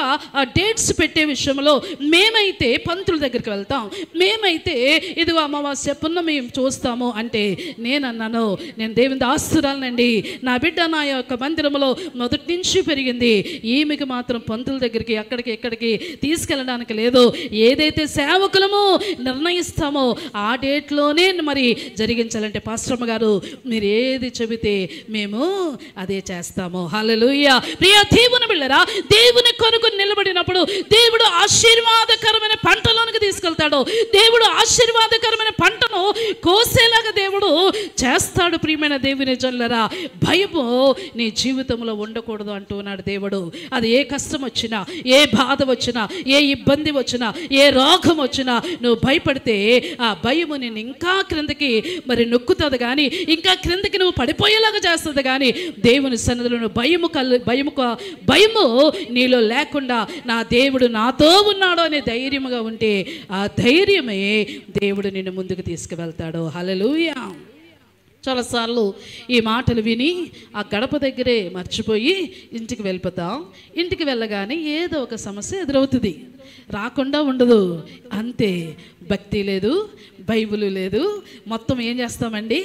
డేట్స్ పెట్టే విషయంలో మేమైతే పంతుల దగ్గరికి వెళ్తాం, మేమైతే ఇదిగో అమావాస్య పున్నమి చూస్తాము అంటే నేనన్నాను, నేను దేవుని దాస్తురాలనండి, నా బిడ్డ నా యొక్క మందిరంలో మొదటి నుంచి పెరిగింది, ఈమెకి మాత్రం పంతుల దగ్గరికి అక్కడికి ఇక్కడికి తీసుకెళ్ళడానికి లేదు. ఏదైతే సేవకులము నిర్ణయిస్తామో ఆ డేట్లోనే మరి జరిగించాలంటే పాస్టర్మ గారు మీరు ఏది చెబితే మేము అదే చేస్తాము. హల్లెలూయా. ప్రియ దేవుని బిడ్డలారా, దేవుని కొరకు నిలబడినప్పుడు దేవుడు ఆశీర్వాదకరమైన పంటలోనికి తీసుకెళ్తాడు. దేవుడు ఆశీర్వాదకరమైన పంటను కోసేలాగా దేవుడు చేస్తాడు. ప్రియమైన దేవుని జనులారా, భయము నీ జీవితంలో ఉండకూడదు అంటున్నాడు దేవుడు. అది ఏ కష్టం వచ్చినా, ఏ బాధ వచ్చినా, ఏ ఇబ్బంది వచ్చినా, ఏ రోగం వచ్చినా నువ్వు భయపడితే ఆ భయము నేను ఇంకా క్రిందకి మరి నొక్కుతుంది కానీ, ఇంకా క్రిందకి నువ్వు పడిపోయేలాగా చేస్తుంది కానీ, దేవుని సన్నిధిలో భయము నీలో లేకుండా నా దేవుడు నాతో ఉన్నాడు అనే ధైర్యముగా ఉంటే ఆ ధైర్యమే దేవుడు నిన్ను ముందుకు తీసుకువెళ్తాడు. హల్లెలూయా. చాలాసార్లు ఈ మాటలు విని ఆ గడప దగ్గరే మర్చిపోయి ఇంటికి వెళ్ళిపోతాం. ఇంటికి వెళ్ళగానే ఏదో ఒక సమస్య ఎదురవుతుంది, రాకుండా ఉండదు. అంతే, భక్తి లేదు, బైబిల్ లేదు, మొత్తం ఏం చేస్తామండి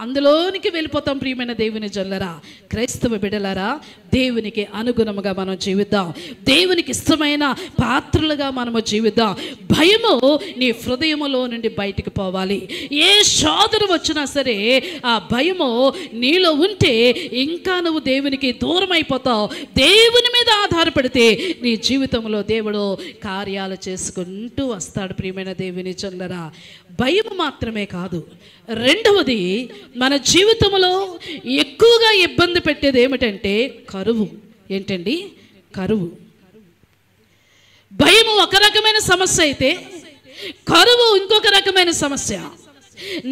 అందులోనికి వెళ్ళిపోతాం. ప్రియమైన దేవుని జనులారా, క్రైస్తవ బిడ్డలారా, దేవునికి అనుగుణముగా మనం జీవిద్దాం, దేవునికి ఇష్టమైన పాత్రలుగా మనము జీవిద్దాం. భయము నీ హృదయములో నుండి బయటికి పోవాలి. ఏ శోధన వచ్చినా సరే ఆ భయము నీలో ఉంటే ఇంకా నువ్వు దేవునికి దూరం అయిపోతావు. దేవుని మీద ఆధారపడితే నీ జీవితంలో దేవుడు కార్యాలు చేసుకుంటూ వస్తాడు. ప్రియమైన దేవుని జనులారా, భయం మాత్రమే కాదు, రెండవది మన జీవితంలో ఎక్కువగా ఇబ్బంది పెట్టేది ఏమిటంటే కరువు. ఏంటండి? కరువు. భయము ఒక రకమైన సమస్య అయితే కరువు ఇంకొక రకమైన సమస్య.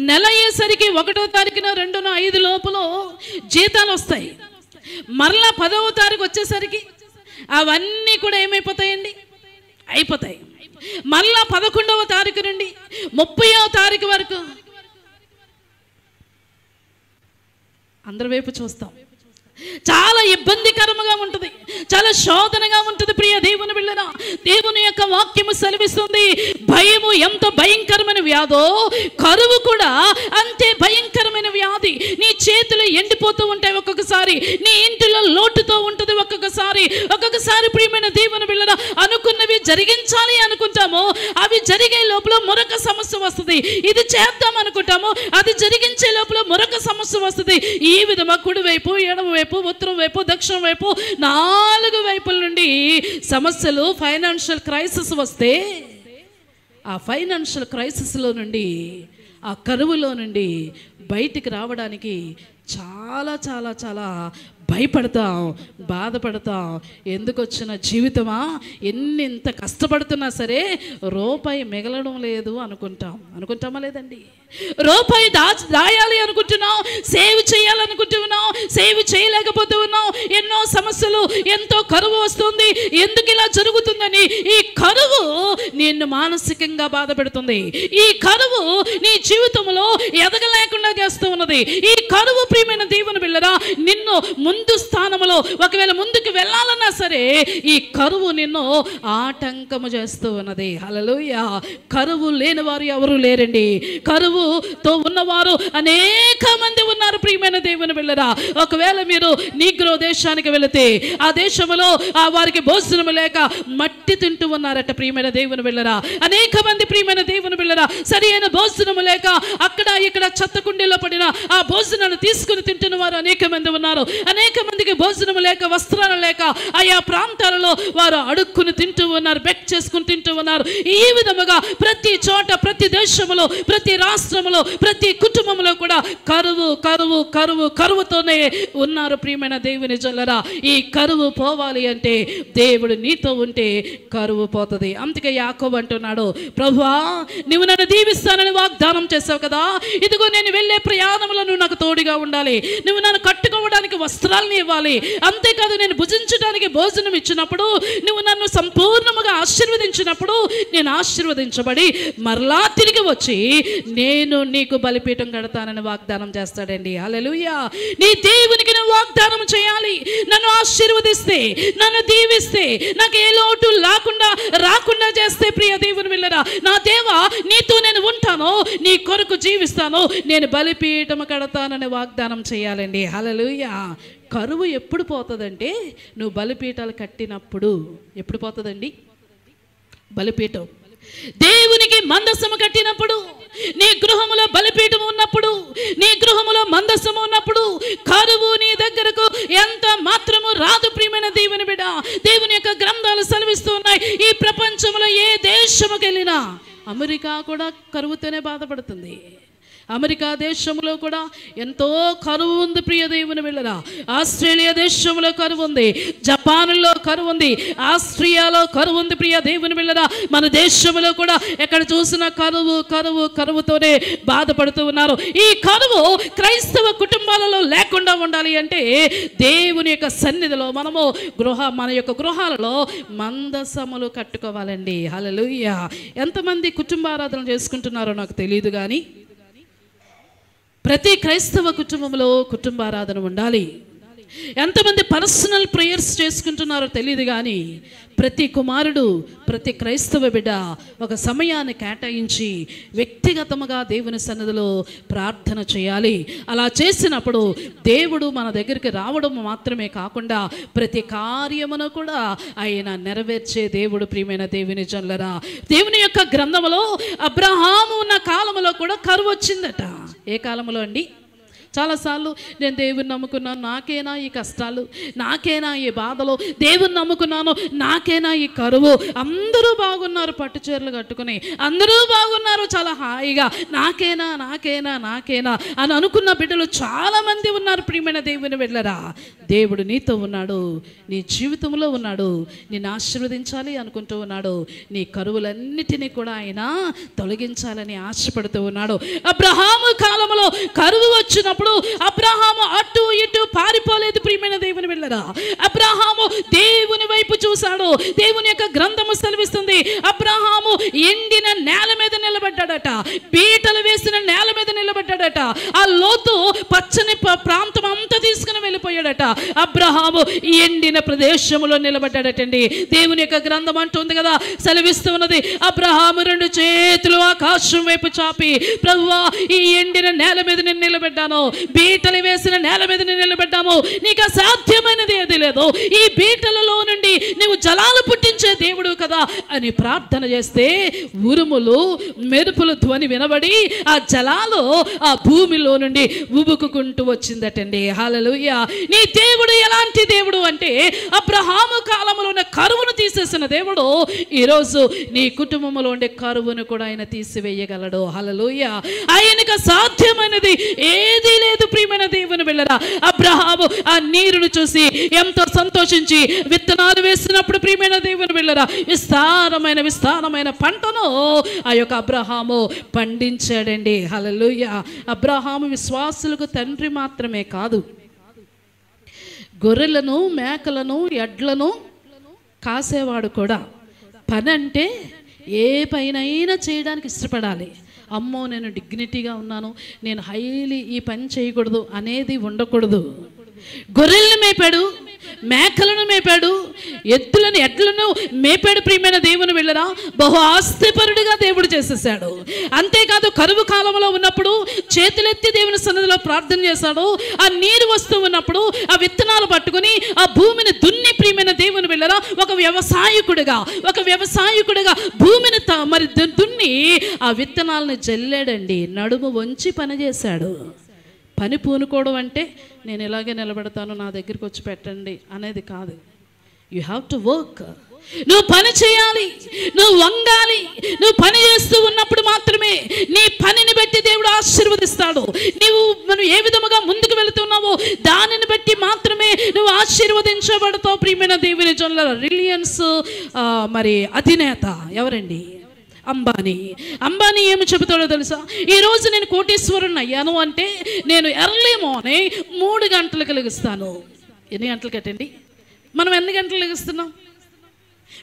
నెల అయ్యేసరికి 1వ తారీఖున 2న 5 లోపల జీతాలు వస్తాయి. మరలా 10వ తారీఖు వచ్చేసరికి అవన్నీ కూడా ఏమైపోతాయండి? అయిపోతాయి. మళ్ళా 11వ తారీఖు నుండి 30వ తారీఖు వరకు అందరి వైపు చూస్తాం. చాలా ఇబ్బందికరంగా ఉంటుంది, చాలా శోధనగా ఉంటుంది. ప్రియ దేవుని బిడ్డలారా, దేవుని యొక్క వాక్యము సెలవిస్తుంది, భయము ఎంత భయంకరమైన వ్యాధో కరువు కూడా అంతే భయంకరమైన వ్యాధి. నీ చేతులు ఎండిపోతూ ఉంటాయి ఒక్కొక్కసారి, నీ ఇంటిలో లోటుతో ఉంటుంది ఒక్కొక్కసారి. ప్రియమైన దేవుని బిడ్డలారా, అనుకున్నవి జరిగించాలి అనుకుంటాము, అవి జరిగే లోపల మరొక సమస్య వస్తుంది. ఇది చేద్దాం అనుకుంటాము, అది జరిగించే లోపల మరొక సమస్య వస్తుంది. ఈ విధంగా కుడివైపు, ఎడమవైపు, ఉత్తరం వైపు, దక్షిణం వైపు 4 వైపుల నుండి సమస్యలు, ఫైనాన్షియల్ క్రైసిస్ వస్తే ఆ ఫైనాన్షియల్ క్రైసిస్లో నుండి, ఆ కరువులో నుండి బయటికి రావడానికి చాలా చాలా చాలా భయపడతాం, బాధపడతాం. ఎందుకు వచ్చిన జీవితమా, ఇంత కష్టపడుతున్నా సరే రూపాయి మిగలడం లేదు అనుకుంటామా లేదండి? రూపాయి దాయాలి అనుకుంటున్నాం, సేవ్ చేయాలనుకుంటున్నాం, సేవ్ చేయలేకపోతూ ఉన్నాం. ఎన్నో సమస్యలు, ఎంతో కరువు వస్తుంది. ఎందుకు ఇలా జరుగుతుందని ఈ కరువు నిన్ను మానసికంగా బాధ పెడుతుంది. ఈ కరువు నీ జీవితంలో ఎదగలేకుండా చేస్తూ ఉన్నది. ఈ కరువు ప్రియమైన దేవుని బిడ్డలారా, నిన్ను ముందు స్థానంలో ఒకవేళ ముందుకు వెళ్ళాలన్నా సరే ఈ కరువు నిన్ను ఆటంకము చేస్తూ ఉన్నది. హల్లెలూయా. కరువు లేని వారు ఎవరు లేరండి. కరువుతో ఉన్నవారు అనేక మంది ఉన్నారు. ప్రియమైన దేవుని బిడ్డలారా, ఒకవేళ మీరు నీగ్రో దేశానికి వెళితే ఆ దేశంలో వారికి భోజనం లేక మట్టి తింటూ ఉన్నారట. ప్రియమైన దేవుని బిడ్డలారా, అనేక మంది ప్రియమైన దేవుని బిడ్డలారా సరి అయిన భోజనం లేక అక్కడ ఇక్కడ చెత్త కుండీలో పడిన ఆ భోజనాన్ని తీసుకుని తింటున్న వారు అనేక మంది ఉన్నారు. అనేక మందికి భోజనం లేక, వస్త్రాలు లేక ఆయా ప్రాంతాలలో వారు అడుక్కుని తింటూ ఉన్నారు, బెక్ చేసుకుని తింటూ ఉన్నారు. ఈ విధముగా ప్రతి చోట, ప్రతి దేశంలో, ప్రతి రాష్ట్రంలో, ప్రతి కుటుంబంలో కూడా కరువు కరువు కరువు కరువుతోనే ఉన్నారు. ప్రియమైన దేవుని జనులారా, ఈ కరువు పోవాలి అంటే దేవుడు నీతో ఉంటే కరువు పోతుంది. అందుకే యాకోబు అంటున్నాడు, ప్రభువా నువ్వు నన్ను దీవిస్తానని వాగ్దానం చేసావు కదా, ఇదిగో నేను వెళ్ళే ప్రయాణంలో నువ్వు నాకు తోడుగా ఉండాలి, నువ్వు నన్ను కట్టుకోవడానికి వస్త్రాలను ఇవ్వాలి, అంతేకాదు నేను భుజించడానికి భోజనం ఇచ్చినప్పుడు నువ్వు నన్ను సంపూర్ణముగా ఆశీర్వదించినప్పుడు నేను ఆశీర్వదించబడి మరలా తిరిగి వచ్చి నేను నీకు బలిపీఠం కడతానని వాగ్దానం చేస్తాడండి. హల్లెలూయా. నీ దేవునికి నువ్వు వాగ్దానం చేయాలి. నన్ను ఆశీర్వదిస్తే, నన్ను దీవిస్తే, నాకు ఏ లోటు రాకుండా చేస్తే, ప్రియ దేవుని బిడ్డలారా, నా దేవా నీతో నేను ఉంటాను, నీ కొరకు జీవిస్తాను, నేను బలిపీఠం కడతానని వాగ్దానం చేయాలండి. హల్లెలూయా. కరువు ఎప్పుడు పోతుందంటే నువ్వు బలిపీఠాలు కట్టినప్పుడు. ఎప్పుడు పోతుందండి బలిపీఠం? దేవునికి మందసము కట్టినప్పుడు, నీ గృహములో బలిపీఠం ఉన్నప్పుడు, నీ గృహములో మందసము ఉన్నప్పుడు కరువు నీ దగ్గరకు ఎంత మాత్రము రాదు. ప్రియమైన దేవుని బిడ్డ, దేవుని యొక్క గ్రంథాలు సెలవిస్తూ ఉన్నాయి, ఈ ప్రపంచంలో ఏ దేశముకి వెళ్ళినా, అమెరికా కూడా కరువుతోనే బాధపడుతుంది. అమెరికా దేశంలో కూడా ఎంతో కరువు ఉంది ప్రియ దేవుని బిడ్డలారా. ఆస్ట్రేలియా దేశంలో కరువు ఉంది, జపాన్లో కరువు ఉంది, ఆస్ట్రియాలో కరువు ఉంది ప్రియ దేవుని బిడ్డలారా. మన దేశంలో కూడా ఎక్కడ చూసినా కరువుతోనే బాధపడుతూ ఉన్నారు. ఈ కరువు క్రైస్తవ కుటుంబాలలో లేకుండా ఉండాలి అంటే దేవుని యొక్క సన్నిధిలో మనము మన యొక్క గృహాలలో మందసములు కట్టుకోవాలండి. హల్లెలూయా. ఎంతమంది కుటుంబారాధన చేసుకుంటున్నారో నాకు తెలియదు, కానీ ప్రతి క్రైస్తవ కుటుంబంలో కుటుంబారాధన ఉండాలి. ఎంతమంది పర్సనల్ ప్రేయర్స్ చేసుకుంటున్నారో తెలియదు, కానీ ప్రతి కుమారుడు, ప్రతి క్రైస్తవ బిడ్డ ఒక సమయాన్ని కేటాయించి వ్యక్తిగతముగా దేవుని సన్నిధిలో ప్రార్థన చేయాలి. అలా చేసినప్పుడు దేవుడు మన దగ్గరికి రావడం మాత్రమే కాకుండా ప్రతి కార్యమును కూడా ఆయన నెరవేర్చే దేవుడు. ప్రియమైన దేవుని జనులారా, దేవుని యొక్క గ్రంథములో అబ్రహాము ఉన్న కాలంలో కూడా కరువు వచ్చిందట. ఏ కాలంలో అండి? చాలాసార్లు నేను దేవుని నమ్ముకున్నాను, నాకేనా ఈ కష్టాలు, నాకేనా ఈ బాధలు, దేవుని నమ్ముకున్నాను, నాకేనా ఈ కరువు, అందరూ బాగున్నారు పట్టు చీరలు కట్టుకుని, అందరూ బాగున్నారు చాలా హాయిగా, నాకేనా నాకేనా నాకేనా అని అనుకున్న బిడ్డలు చాలామంది ఉన్నారు. ప్రియమైన దేవుని బిడ్డలారా, దేవుడు నీతో ఉన్నాడు, నీ జీవితంలో ఉన్నాడు, నిన్ను ఆశీర్వదించాలి అనుకుంటూ ఉన్నాడు, నీ కరువులన్నిటినీ కూడా ఆయన తొలగించాలని ఆశపడుతూ ఉన్నాడు. అబ్రహాము కాలంలో కరువు వచ్చినప్పుడు అబ్రహాము అటు ఇటు పారిపోలేదు. ప్రియమైన దేవుని బిడ్డలారా, అబ్రహాము దేవుని వైపు చూశాడు. దేవుని యొక్క గ్రంథము సెలవిస్తుంది, అబ్రహాము ఎండిన నేల మీద నిలబడ్డాడట, బీటలు వేసిన నేల మీద నిలబడ్డాడట. ఆ లోతు పచ్చని ప్రాంతం అంతా తీసుకుని వెళ్ళిపోయాడట. అబ్రహాము ఎండిన ప్రదేశంలో నిలబడ్డాడటండి. దేవుని యొక్క గ్రంథం అంటుంది కదా, సెలవిస్తూ ఉన్నది, అబ్రహాము రెండు చేతులు ఆకాశం వైపు చాపి, ప్రభువా ఈ ఎండిన నేల మీద నేను నిలబడ్డాను, బీటలు వేసిన నేల మీద నిలబడ్డాము, నీకు అసాధ్యమైనది ఏది లేదు, ఈ బీటలలో నుండి నువ్వు జలాలు పుట్టించే దేవుడు కదా అని ప్రార్థన చేస్తే ఉరుములు మెరుపులు ధ్వని వినబడి ఆ జలాలు ఆ భూమిలో నుండి ఉబుకుకుంటూ వచ్చిందటండి. హల్లెలూయా. నీ దేవుడు ఎలాంటి దేవుడు అంటే అబ్రహాము కాలంలో ఉన్న కరువును తీసేసిన దేవుడు ఈరోజు నీ కుటుంబంలో ఉండే కరువును కూడా ఆయన తీసివేయగలడు. హల్లెలూయా. ఆయనకు సాధ్యమైనది ఏది లేదు. ప్రియమైన దేవుని బిడ్డలారా, అబ్రహాము ఆ నీరును చూసి ఎంతో సంతోషించి విత్తనాలు వేసినప్పుడు ప్రియమైన దేవుని బిడ్డలారా, విస్తారమైన పంటను ఆ యొక్క అబ్రహాము పండించాడండి. హల్లెలూయా. అబ్రహాము విశ్వాసులకు తండ్రి మాత్రమే కాదు, గొర్రెలను, మేకలను, ఎడ్లను కాసేవాడు కూడా. పని అంటే ఏ పైనైనా చేయడానికి ఇష్టపడాలి. అమ్మో నేను డిగ్నిటీగా ఉన్నాను, నేను హైలీ ఈ పని చేయకూడదు అనేది ఉండకూడదు. గొర్రెలను మేపాడు, మేకలను మేపాడు, ఎడ్లను మేపాడు. ప్రియమైన దేవుని బిడ్డలారా, బహు ఆస్తిపరుడిగా దేవుడు చేసేసాడు. అంతేకాదు కరువు కాలంలో ఉన్నప్పుడు చేతులెత్తి దేవుని సన్నిధిలో ప్రార్థన చేశాడు. ఆ నీరు వస్తూ ఉన్నప్పుడు ఆ విత్తనాలు పట్టుకుని ఆ భూమిని దున్ని, ప్రియమైన దేవుని బిడ్డలారా, ఒక వ్యవసాయకుడిగా భూమిని మరి దున్ని ఆ విత్తనాలను జల్లాడండి. నడుము వంచి పనిచేశాడు. పని పూనుకోవడం అంటే నేను ఇలాగే నిలబెడతాను, నా దగ్గరికి వచ్చి పెట్టండి అనేది కాదు. You have to work. నువ్వు పని చేయాలి, నువ్వు వంగాలి. నువ్వు పని చేస్తూ ఉన్నప్పుడు మాత్రమే నీ పనిని బట్టి దేవుడు ఆశీర్వదిస్తాడు. మనం ఏ విధముగా ముందుకు వెళుతున్నావో దానిని బట్టి మాత్రమే నువ్వు ఆశీర్వదించబడతావు. ప్రియమైన దేవుని జనులారా, రిలయన్స్ మరి అధినేత ఎవరండి? అంబానీ ఏమి చెబుతాడో తెలుసా? ఈరోజు నేను కోటీశ్వరుని అయ్యాను అంటే నేను ఎర్లీ మార్నింగ్ 3 గంటలకు లెగుస్తాను. ఎన్ని గంటలకు కట్టండి? మనం ఎన్ని గంటలు లెగుస్తున్నాం?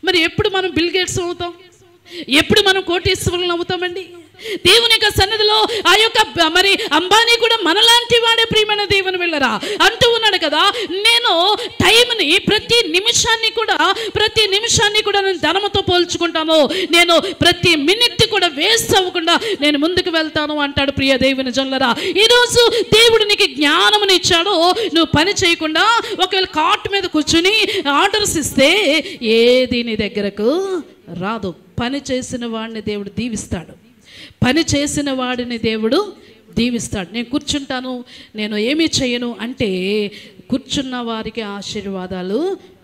మరి ఎప్పుడు మనం బిల్ గేట్స్ అవుతాం? ఎప్పుడు మనం కోటీశ్వరులను అవుతామండి? దేవుని యొక్క సన్నిధిలో ఆ యొక్క మరి అంబానీ కూడా మనలాంటి వాడే ప్రియమైన దేవుని వెళ్ళరా అంటూ ఉన్నాడు కదా, నేను టైంని ప్రతి నిమిషాన్ని కూడా నేను ధనముతో పోల్చుకుంటాను. నేను ప్రతి మినిట్ కూడా వేస్ట్ అవ్వకుండా నేను ముందుకు వెళ్తాను అంటాడు. ప్రియ దేవుని జనులారా, ఈరోజు దేవుడు నీకు జ్ఞానముని ఇచ్చాడు. నువ్వు పని చేయకుండా ఒకవేళ కాట్ మీద కూర్చుని ఆర్డర్స్ ఇస్తే ఏది నీ దగ్గరకు రాదు. పని చేసిన వాడిని దేవుడు దీవిస్తాడు. పని చేసిన వాడిని దేవుడు దీవిస్తాడు. నేను కూర్చుంటాను, నేను ఏమీ చేయను అంటే కూర్చున్న వారికి ఆశీర్వాదాలు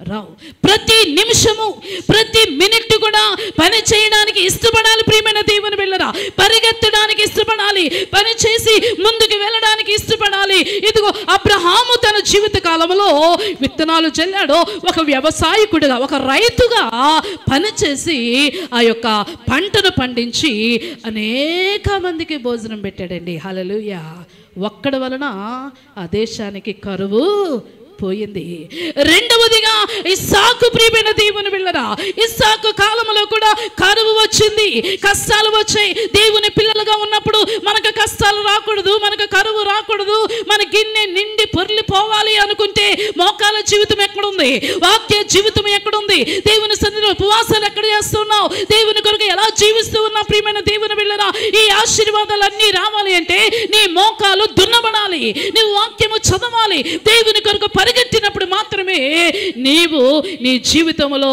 రావు. ప్రతి నిమిషము ప్రతి మినిట్ కూడా పని చేయడానికి ఇష్టపడాలి. ప్రియమైన దేవుని వెళ్ళరా, పరిగెత్తడానికి ఇష్టపడాలి, పని చేసి ముందుకు వెళ్ళడానికి ఇష్టపడాలి. ఇదిగో అబ్రహాము తన జీవిత కాలంలో విత్తనాలు చల్లాడు. ఒక వ్యవసాయకుడిగా, ఒక రైతుగా పని చేసి ఆ యొక్క పంటను పండించి అనేక మందికి భోజనం పెట్టాడండి. హల్లెలూయా. ఒక్కడి వలన ఆ దేశానికి కరువు పోయింది. రెండవదిగా ఇస్సాకు, ప్రియమైన దేవుని వెళ్ళరా, ఇస్సాకు కాలంలో కూడా కరువు వచ్చింది, కష్టాలు వచ్చాయి. దేవుని పిల్లలుగా ఉన్నప్పుడు మనకు కష్టాలు రాకూడదు, మనకు కరువు రాకూడదు, మన గిన్నె నిండి పొర్లిపోవాలి అనుకుంటే మోకాల జీవితం ఎక్కడుంది? వాక్య జీవితం ఎక్కడుంది? దేవుని సన్నిధిలో ఉపవాసాలు ఎక్కడ చేస్తున్నావు? దేవుని కొరకు ఎలా జీవిస్తూ ఉన్నావు? ప్రియమైన దేవుని వెళ్ళరా, ఈ ఆశీర్వాదాలన్నీ రావాలి అంటే నీ మోకాలు దున్నబడాలి, నీవు వాక్యము చదవాలి, దేవుని కొరకు పరిగెత్తినప్పుడు మాత్రమే నీవు నీ జీవితంలో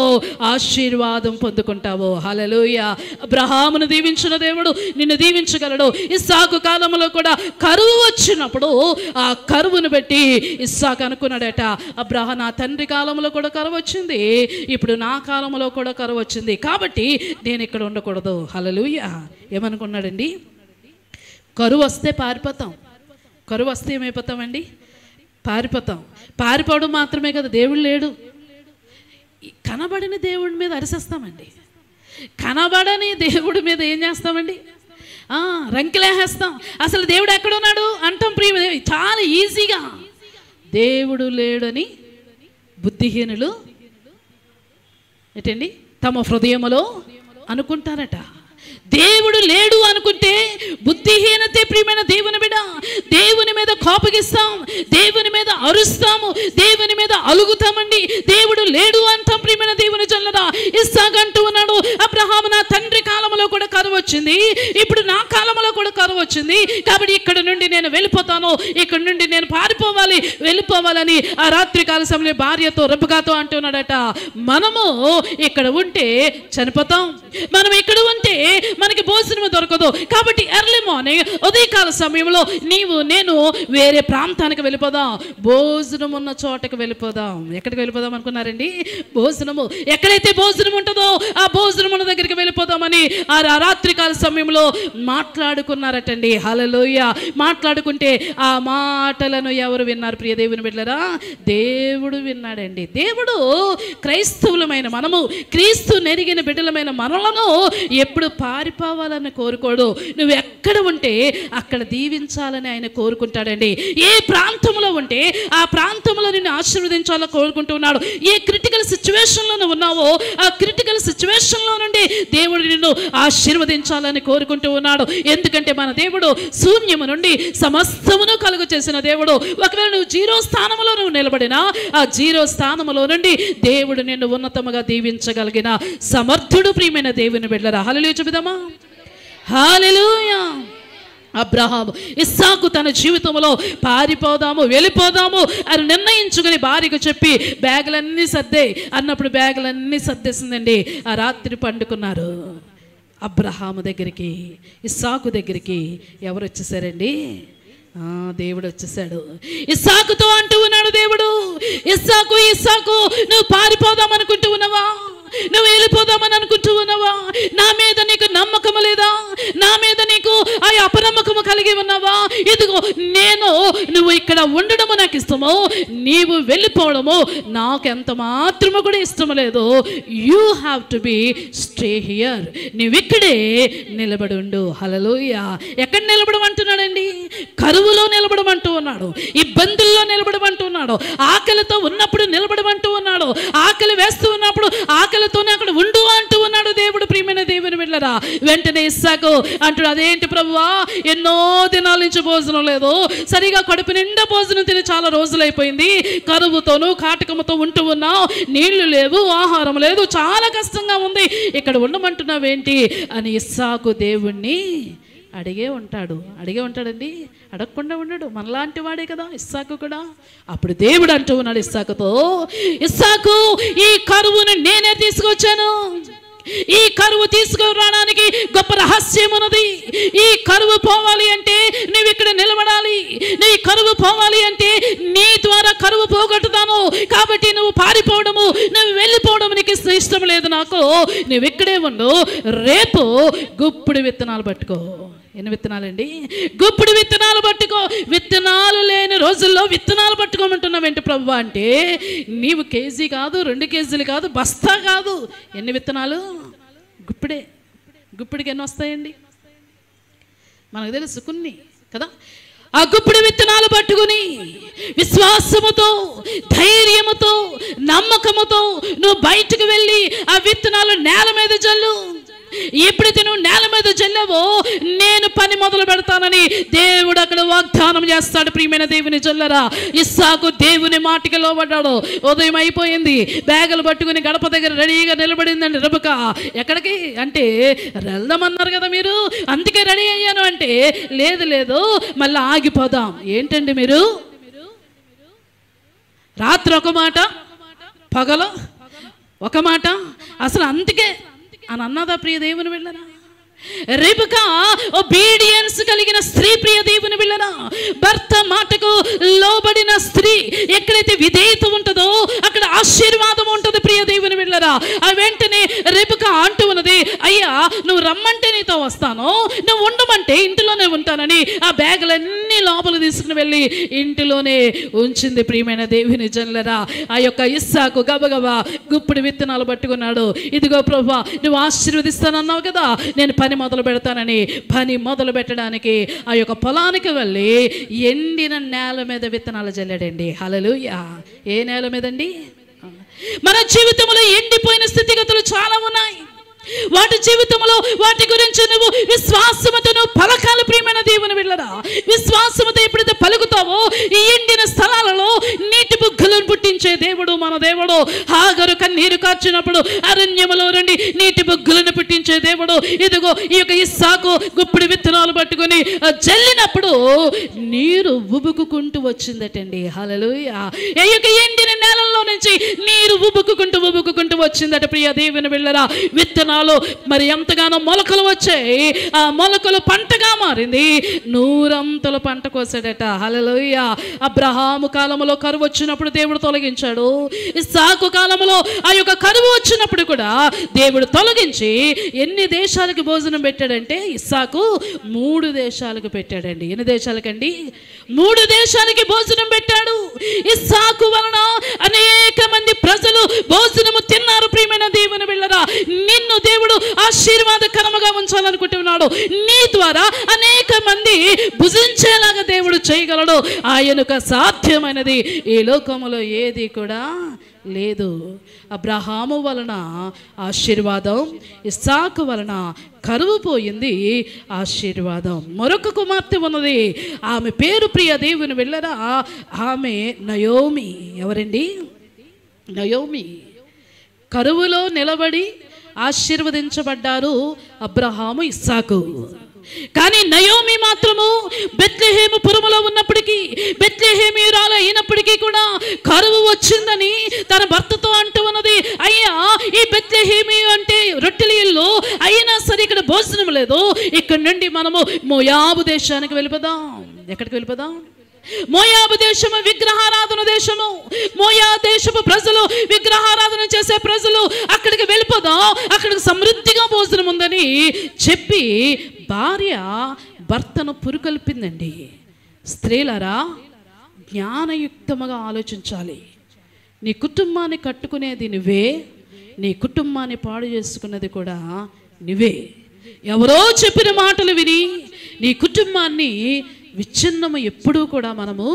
ఆశీర్వాదం పొందుకుంటావు. హల్లెలూయా. అబ్రహామును దీవించిన దేవుడు నిన్ను దీవించగలడు. ఇస్సాకు కాలంలో కూడా కరువు వచ్చినప్పుడు ఆ కరువును బట్టి ఇస్సాకు అనుకున్నాడట, అబ్రహా నా తండ్రి కాలంలో కూడా కరువు వచ్చింది, ఇప్పుడు నా కాలంలో కూడా కరువు వచ్చింది, కాబట్టి నేను ఇక్కడ ఉండకూడదు. హల్లెలూయా. ఏమనుకున్నాడండి? కరువు వస్తే పారిపోతాం. కరువు వస్తే ఏమైపోతామండి? పారిపోతాం. పారిపోవడం మాత్రమే కదా, దేవుడు లేడు. కనబడని దేవుడి మీద అరిసేస్తామండి. కనబడని దేవుడి మీద ఏం చేస్తామండి? రంకెలేసేస్తాం. అసలు దేవుడు ఎక్కడున్నాడు అంటాం. ప్రియ చాలా ఈజీగా దేవుడు లేడని బుద్ధిహీనులు ఏంటండి తమ హృదయములో అనుకుంటారట. దేవుడు లేడు అనుకుంటే బుద్ధిహీనతే. ప్రియమైన దేవుని బిడ్డ, దేవుని మీద కోపగిస్తాం, దేవుని మీద అరుస్తాము, దేవుని మీద అలుగుతామండి. దేవుడు లేడు అంటాం. ప్రియమైన దేవుని జనులారా, ఇస్సాకు అంటూ ఉన్నాడు, అబ్రహాము నా తండ్రి కాలంలో కూడా కరువు వచ్చింది, ఇప్పుడు నా కాలంలో కూడా కరువు వచ్చింది, కాబట్టి ఇక్కడ నుండి నేను వెళ్ళిపోతాను, ఇక్కడ నుండి నేను పారిపోవాలి, వెళ్ళిపోవాలని ఆ రాత్రి కాల సమయంలో భార్యతో రెబెకాతో అంటున్నాడట. మనము ఇక్కడ ఉంటే చనిపోతాం, మనం ఇక్కడ ఉంటే మనకి భోజనం దొరకదు, కాబట్టి ఎర్లీ మార్నింగ్ ఉదయకాల సమయంలో నీవు నేను వేరే ప్రాంతానికి వెళ్ళిపోదాం, భోజనం ఉన్న చోటకి వెళ్ళిపోదాం. ఎక్కడికి వెళ్ళిపోదాం అనుకున్నారండి? భోజనము ఎక్కడైతే భోజనం ఉంటుందో ఆ భోజనముల దగ్గరికి వెళ్ళిపోదామని ఆ రాత్రికాల సమయంలో మాట్లాడుకున్నారటండి. హల్లెలూయా. మాట్లాడుకుంటే ఆ మాటలను ఎవరు విన్నారు? ప్రియ దేవుని బిడ్డలారా, దేవుడు విన్నాడండి. దేవుడు క్రైస్తవులమైన మనము, క్రీస్తు నెరిగిన బిడ్డలమైన మనలను ఎప్పుడు పారిపోవాలని కోరుకోడు. నువ్వు ఎక్కడ ఉంటే అక్కడ దీవించాలని ఆయన కోరుకుంటాడండి. ఏ ప్రాంతంలో ఉంటే ఆ ప్రాంతంలో నిన్ను ఆశీర్వదించాలని కోరుకుంటున్నాడు. ఏ క్రిటికల్ సిచ్యువేషన్లో నువ్వు ఉన్నావో ఆ క్రిటికల్ సిచ్యువేషన్లో నుండి దేవుడు నిన్ను ఆశీర్వదించాలని కోరుకుంటూ ఉన్నాడు. ఎందుకంటే మన దేవుడు శూన్యము నుండి సమస్తమును కలుగు చేసిన దేవుడు. ఒకవేళ నువ్వు జీరో స్థానంలో నువ్వు నిలబడినా ఆ జీరో స్థానంలో నుండి దేవుడు నిన్ను ఉన్నతముగా దీవించగలిగిన సమర్థుడు. ప్రియమైన దేవుని బిడ్డలారా, హల్లెలూయా చెబుదామా? హల్లెలూయా. అబ్రహాము ఇస్సాకు తన జీవితంలో పారిపోదాము, వెళ్ళిపోదాము అని నిర్ణయించుకుని భార్యకు చెప్పి బ్యాగులన్నీ సర్దే అన్నప్పుడు బ్యాగులన్నీ సర్దేసిందండి. ఆ రాత్రి పండుకున్నారు. అబ్రహాము దగ్గరికి, ఇస్సాకు దగ్గరికి ఎవరు వచ్చేసారండి? దేవుడు వచ్చేసాడు. ఇస్సాకుతో అంటూ ఉన్నాడు దేవుడు, ఇస్సాకు ఇస్సాకు నువ్వు పారిపోదాం అనుకుంటూ ఉన్నావా? నువ్వు వెళ్ళిపోదామని అనుకుంటూ ఉన్నావా? నా మీద నీకు నమ్మకం లేదా? నా మీద నీకు ఆ అపనమ్మకము కలిగి ఉన్నావా? ఇదిగో నువ్వు ఇక్కడ ఉండడము నాకు ఇష్టము, నీవు వెళ్ళిపోవడము నాకు ఎంత మాత్రము కూడా ఇష్టం లేదు. You have to be stay here. నువ్వు ఇక్కడే నిలబడి ఉండు. హల్లెలూయా. ఎక్కడ నిలబడమంటున్నాడండి? కరువులో నిలబడమంటూ ఉన్నాడు, ఇబ్బందుల్లో నిలబడమంటూ ఉన్నాడు, ఆకలితో ఉన్నప్పుడు నిలబడమంటూ ఉన్నాడు, ఆకలి వేస్తూ ఉన్నప్పుడు ఆకలితోనే అక్కడ ఉండు అంటూ ఉన్నాడు దేవుడు. ప్రియమైన దేవుని బిడ్డలారా, వెంటనే ఇస్సాకు అంటాడు, అదేంటి ప్రభువా, ఎన్నో దినాల నుంచి భోజనం లేదు, సరిగా కడుపు నిండా భోజనం తిని చాలా రోజులైపోయింది, కరువుతోనూ కాటకముతో ఉంటూ ఉన్నావు, నీళ్లు లేవు, ఆహారం లేదు, చాలా కష్టంగా ఉంది, ఇక్కడ ఉండమంటున్నావేంటి అని ఇస్సాకు దేవుణ్ణి అడిగే ఉంటాడండి. అడగకుండా ఉన్నాడు, మనలాంటి వాడే కదా ఇస్సాకు కూడా. అప్పుడు దేవుడు అంటూ ఉన్నాడు ఇస్సాకుతో, ఇస్సాకు, ఈ కరువును నేనే తీసుకొచ్చాను. ఈ కరువు తీసుకురావడానికి గొప్ప రహస్యం ఉన్నది. ఈ కరువు పోవాలి అంటే నువ్వు ఇక్కడ నిలబడాలి. నీ కరువు పోవాలి అంటే నీ ద్వారా కరువు పోగొట్టుతాను. కాబట్టి నువ్వు పారిపోవడము, నువ్వు వెళ్ళిపోవడం నీకు ఇష్టం లేదు నాకు. నువ్వు ఇక్కడే ఉండు. రేపు గుప్పుడు విత్తనాలు పట్టుకో. ఎన్ని విత్తనాలండి? గుప్పుడు విత్తనాలు పట్టుకో. విత్తనాలు లేని రోజుల్లో విత్తనాలు పట్టుకోమంటున్నావేంటి ప్రభు అంటే, నీవు కేజీ కాదు, 2 కేజీలు కాదు, బస్తా కాదు. ఎన్ని విత్తనాలు? గుప్పిడికి ఎన్ని వస్తాయండి? మనకు తెలుసు కొన్ని కదా. ఆ గుప్పుడు విత్తనాలు పట్టుకుని విశ్వాసముతో, ధైర్యముతో, నమ్మకముతో నువ్వు బయటకు వెళ్ళి ఆ విత్తనాలు నేల మీద జల్లు. ఎప్పుడైతే నువ్వు నేల మీద జల్లావో నేను పని మొదలు పెడతానని దేవుడు అక్కడ వాగ్దానం చేస్తాడు. ప్రియమైన దేవుని జల్లరా, ఇస్సాకు దేవుని మాటకి లోబడ్డాడు. ఉదయం అయిపోయింది, బ్యాగులు పట్టుకుని గడప దగ్గర రెడీగా నిలబడిందండి రెబెకా. ఎక్కడికి అంటే, వెళ్దామన్నారు కదా మీరు, అందుకే రెడీ అయ్యాను అంటే, లేదు మళ్ళీ ఆగిపోదాం. ఏంటండి మీరు, రాత్రి ఒక మాట, పగలు ఒక మాట, అసలు అందుకే అని అన్నదా ప్రియ దేవుని బిడ్డలారా? రెబెకా ఒబీడియన్స్ కలిగిన స్త్రీ. ప్రియ దేవుని బిడ్డలారా, భర్త మాటకు లోబడిన స్త్రీ ఎక్కడైతే విధేయత ఉంటుందో అక్కడ ఆశీర్వాదం ఉంటుంది. ప్రియ దేవుని బిడ్డలారా, ఆ వెంటనే రెబెకా అంటూ ఉన్నది, అయ్యా నువ్వు రమ్మంటే నీతో వస్తాను, నువ్వు ఉండమంటే ఇంటిలోనే ఉంటానని ఆ బ్యాగులన్నీ లోపల తీసుకుని వెళ్ళి ఇంటిలోనే ఉంచింది. ప్రియమైన దేవుని జనులారా, ఆ యొక్క ఇస్సాకు గబగబా గుప్పుడు విత్తనాలు పట్టుకున్నాడు. ఇదిగో ప్రభువా, నువ్వు ఆశీర్వదిస్తానన్నావు కదా, నేను పని మొదలు పెడతానని పని మొదలు పెట్టడానికి ఆ యొక్క పొలానికి వెళ్ళి ఎండిన నేల మీద విత్తనాలు జల్లాడండి. హల్లెలూయా. ఏ నేల మీదండి? మన జీవితంలో ఎండిపోయిన స్థితిగతులు చాలా ఉన్నాయి. వాటి జీవితంలో వాటి గురించి నువ్వు విశ్వాసముతో నువ్వు పలకాలి. ప్రియమైన దేవుని బిడ్డలారా, విశ్వాసముతో ఎప్పుడైతే పలుకుతావో ఈ ఎండిన స్థలాలలో నీటి బుగ్గలను పుట్టించే దేవుడు మన దేవుడు. హాగరు కన్నీరు కార్చినప్పుడు అరణ్యములో నుండి నీటి బుగ్గలను పుట్టించే దేవుడు. ఇదిగో ఈ యొక్క ఇస్సాకు గుప్పుడు విత్తనాలు పట్టుకుని జల్లినప్పుడు నీరు ఉబుకుకుంటూ వచ్చిందటండి. హల్లెలూయా. ఈ యొక్క ఎండిన నేలల్లో నుంచి నీరు ఉబుకుకుంటూ వచ్చిందట. ప్రియ దేవుని బిడ్డలారా, విత్తనాలు మరి ఎంతగానో మొలకలు వచ్చాయి. ఆ మొలకలు పంటగా మారింది. 100 పంట కోసాడట. హల్లెలూయా. అబ్రహాము కాలంలో కరువు వచ్చినప్పుడు దేవుడు తొలగించాడు. ఇస్సాకు కాలంలో ఆ యొక్క కరువు వచ్చినప్పుడు కూడా దేవుడు తొలగించి ఎన్ని దేశాలకు భోజనం పెట్టాడంటే, ఇస్సాకు 3 దేశాలకు పెట్టాడండి. ఎన్ని దేశాలకండి? 3 దేశాలకి భోజనం పెట్టాడు. ఇస్సాకు వలన అనేక మంది ప్రజలు భోజనము తిన్నారు. ప్రియమైన దేవుని బిడ్డలారా, నిన్ను దేవుడు ఆశీర్వాదకరముగా ఉంచాలనుకుంటున్నాడు. నీ ద్వారా అనేక మంది భుజించేలాగా దేవుడు చేయగలడు. ఆయనకు సాధ్యమైనది ఈ లోకములో ఏది కూడా లేదు. అబ్రహాము వలన ఆశీర్వాదం, ఇస్సాకు వలన కరువు పోయింది ఆశీర్వాదం. మరొక కుమార్తె ఉన్నది. ఆమె పేరు ప్రియ దేవుని వెళ్ళరా, ఆమె నయోమి. ఎవరండి? నయోమి. కరువులో నిలబడి ఆశీర్వదించబడ్డారు అబ్రహాము, ఇస్సాకు. కానీ నయోమి మాత్రము బెత్లెహేము పురములో ఉన్నప్పటికీ, బెత్లెహేమీయురాలు అయినప్పటికీ కూడా కరువు వచ్చిందని తన భర్తతో అంటూ ఉన్నది, అయ్యా ఈ బెత్లెహేమీయు అంటే రొట్టెల ఇల్లు, అయినా సరే ఇక్కడ భోజనం లేదు, ఇక్కడ నుండి మనము మోయాబు దేశానికి వెళ్ళిపోదాం. ఎక్కడికి వెళ్ళిపోదాం? మోయాబు దేశము విగ్రహారాధన దేశము. మోయా దేశపు ప్రజలు విగ్రహారాధన చేసే ప్రజలు. అక్కడికి వెళ్ళిపోదాం, అక్కడికి సమృద్ధిగా భోజనం ఉందని చెప్పి భార్య భర్తను పురుకొల్పిందండి. స్త్రీలారా, జ్ఞానయుక్తముగా ఆలోచించాలి. నీ కుటుంబాన్ని కట్టుకునేది నువ్వే, నీ కుటుంబాన్ని పాడు చేసుకున్నది కూడా నువ్వే. ఎవరో చెప్పిన మాటలు విని నీ కుటుంబాన్ని విచ్ఛిన్నము ఎప్పుడూ కూడా మనము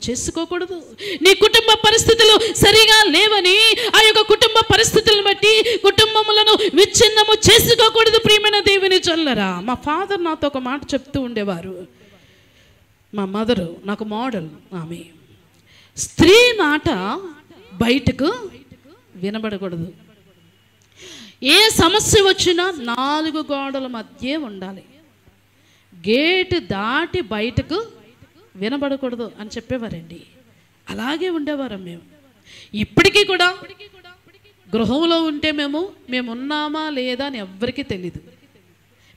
చేసుకోకూడదు. నీ కుటుంబ పరిస్థితులు సరిగా లేవని ఆ యొక్క కుటుంబ పరిస్థితులను బట్టి కుటుంబములను విచ్ఛిన్నము చేసుకోకూడదు. ప్రియమైన దేవుని జనులారా, మా ఫాదర్ నాతో ఒక మాట చెప్తూ ఉండేవారు. మా మదరు నాకు మోడల్. ఆమె స్త్రీ మాట బయటకు వినబడకూడదు. ఏ సమస్య వచ్చినా 4 గోడల మధ్య ఉండాలి, గేటు దాటి బయటకు వినబడకూడదు అని చెప్పేవారండి. అలాగే ఉండేవారం మేము. ఇప్పటికీ కూడా గృహంలో ఉంటే మేము ఉన్నామా లేదా అని ఎవ్వరికీ తెలీదు.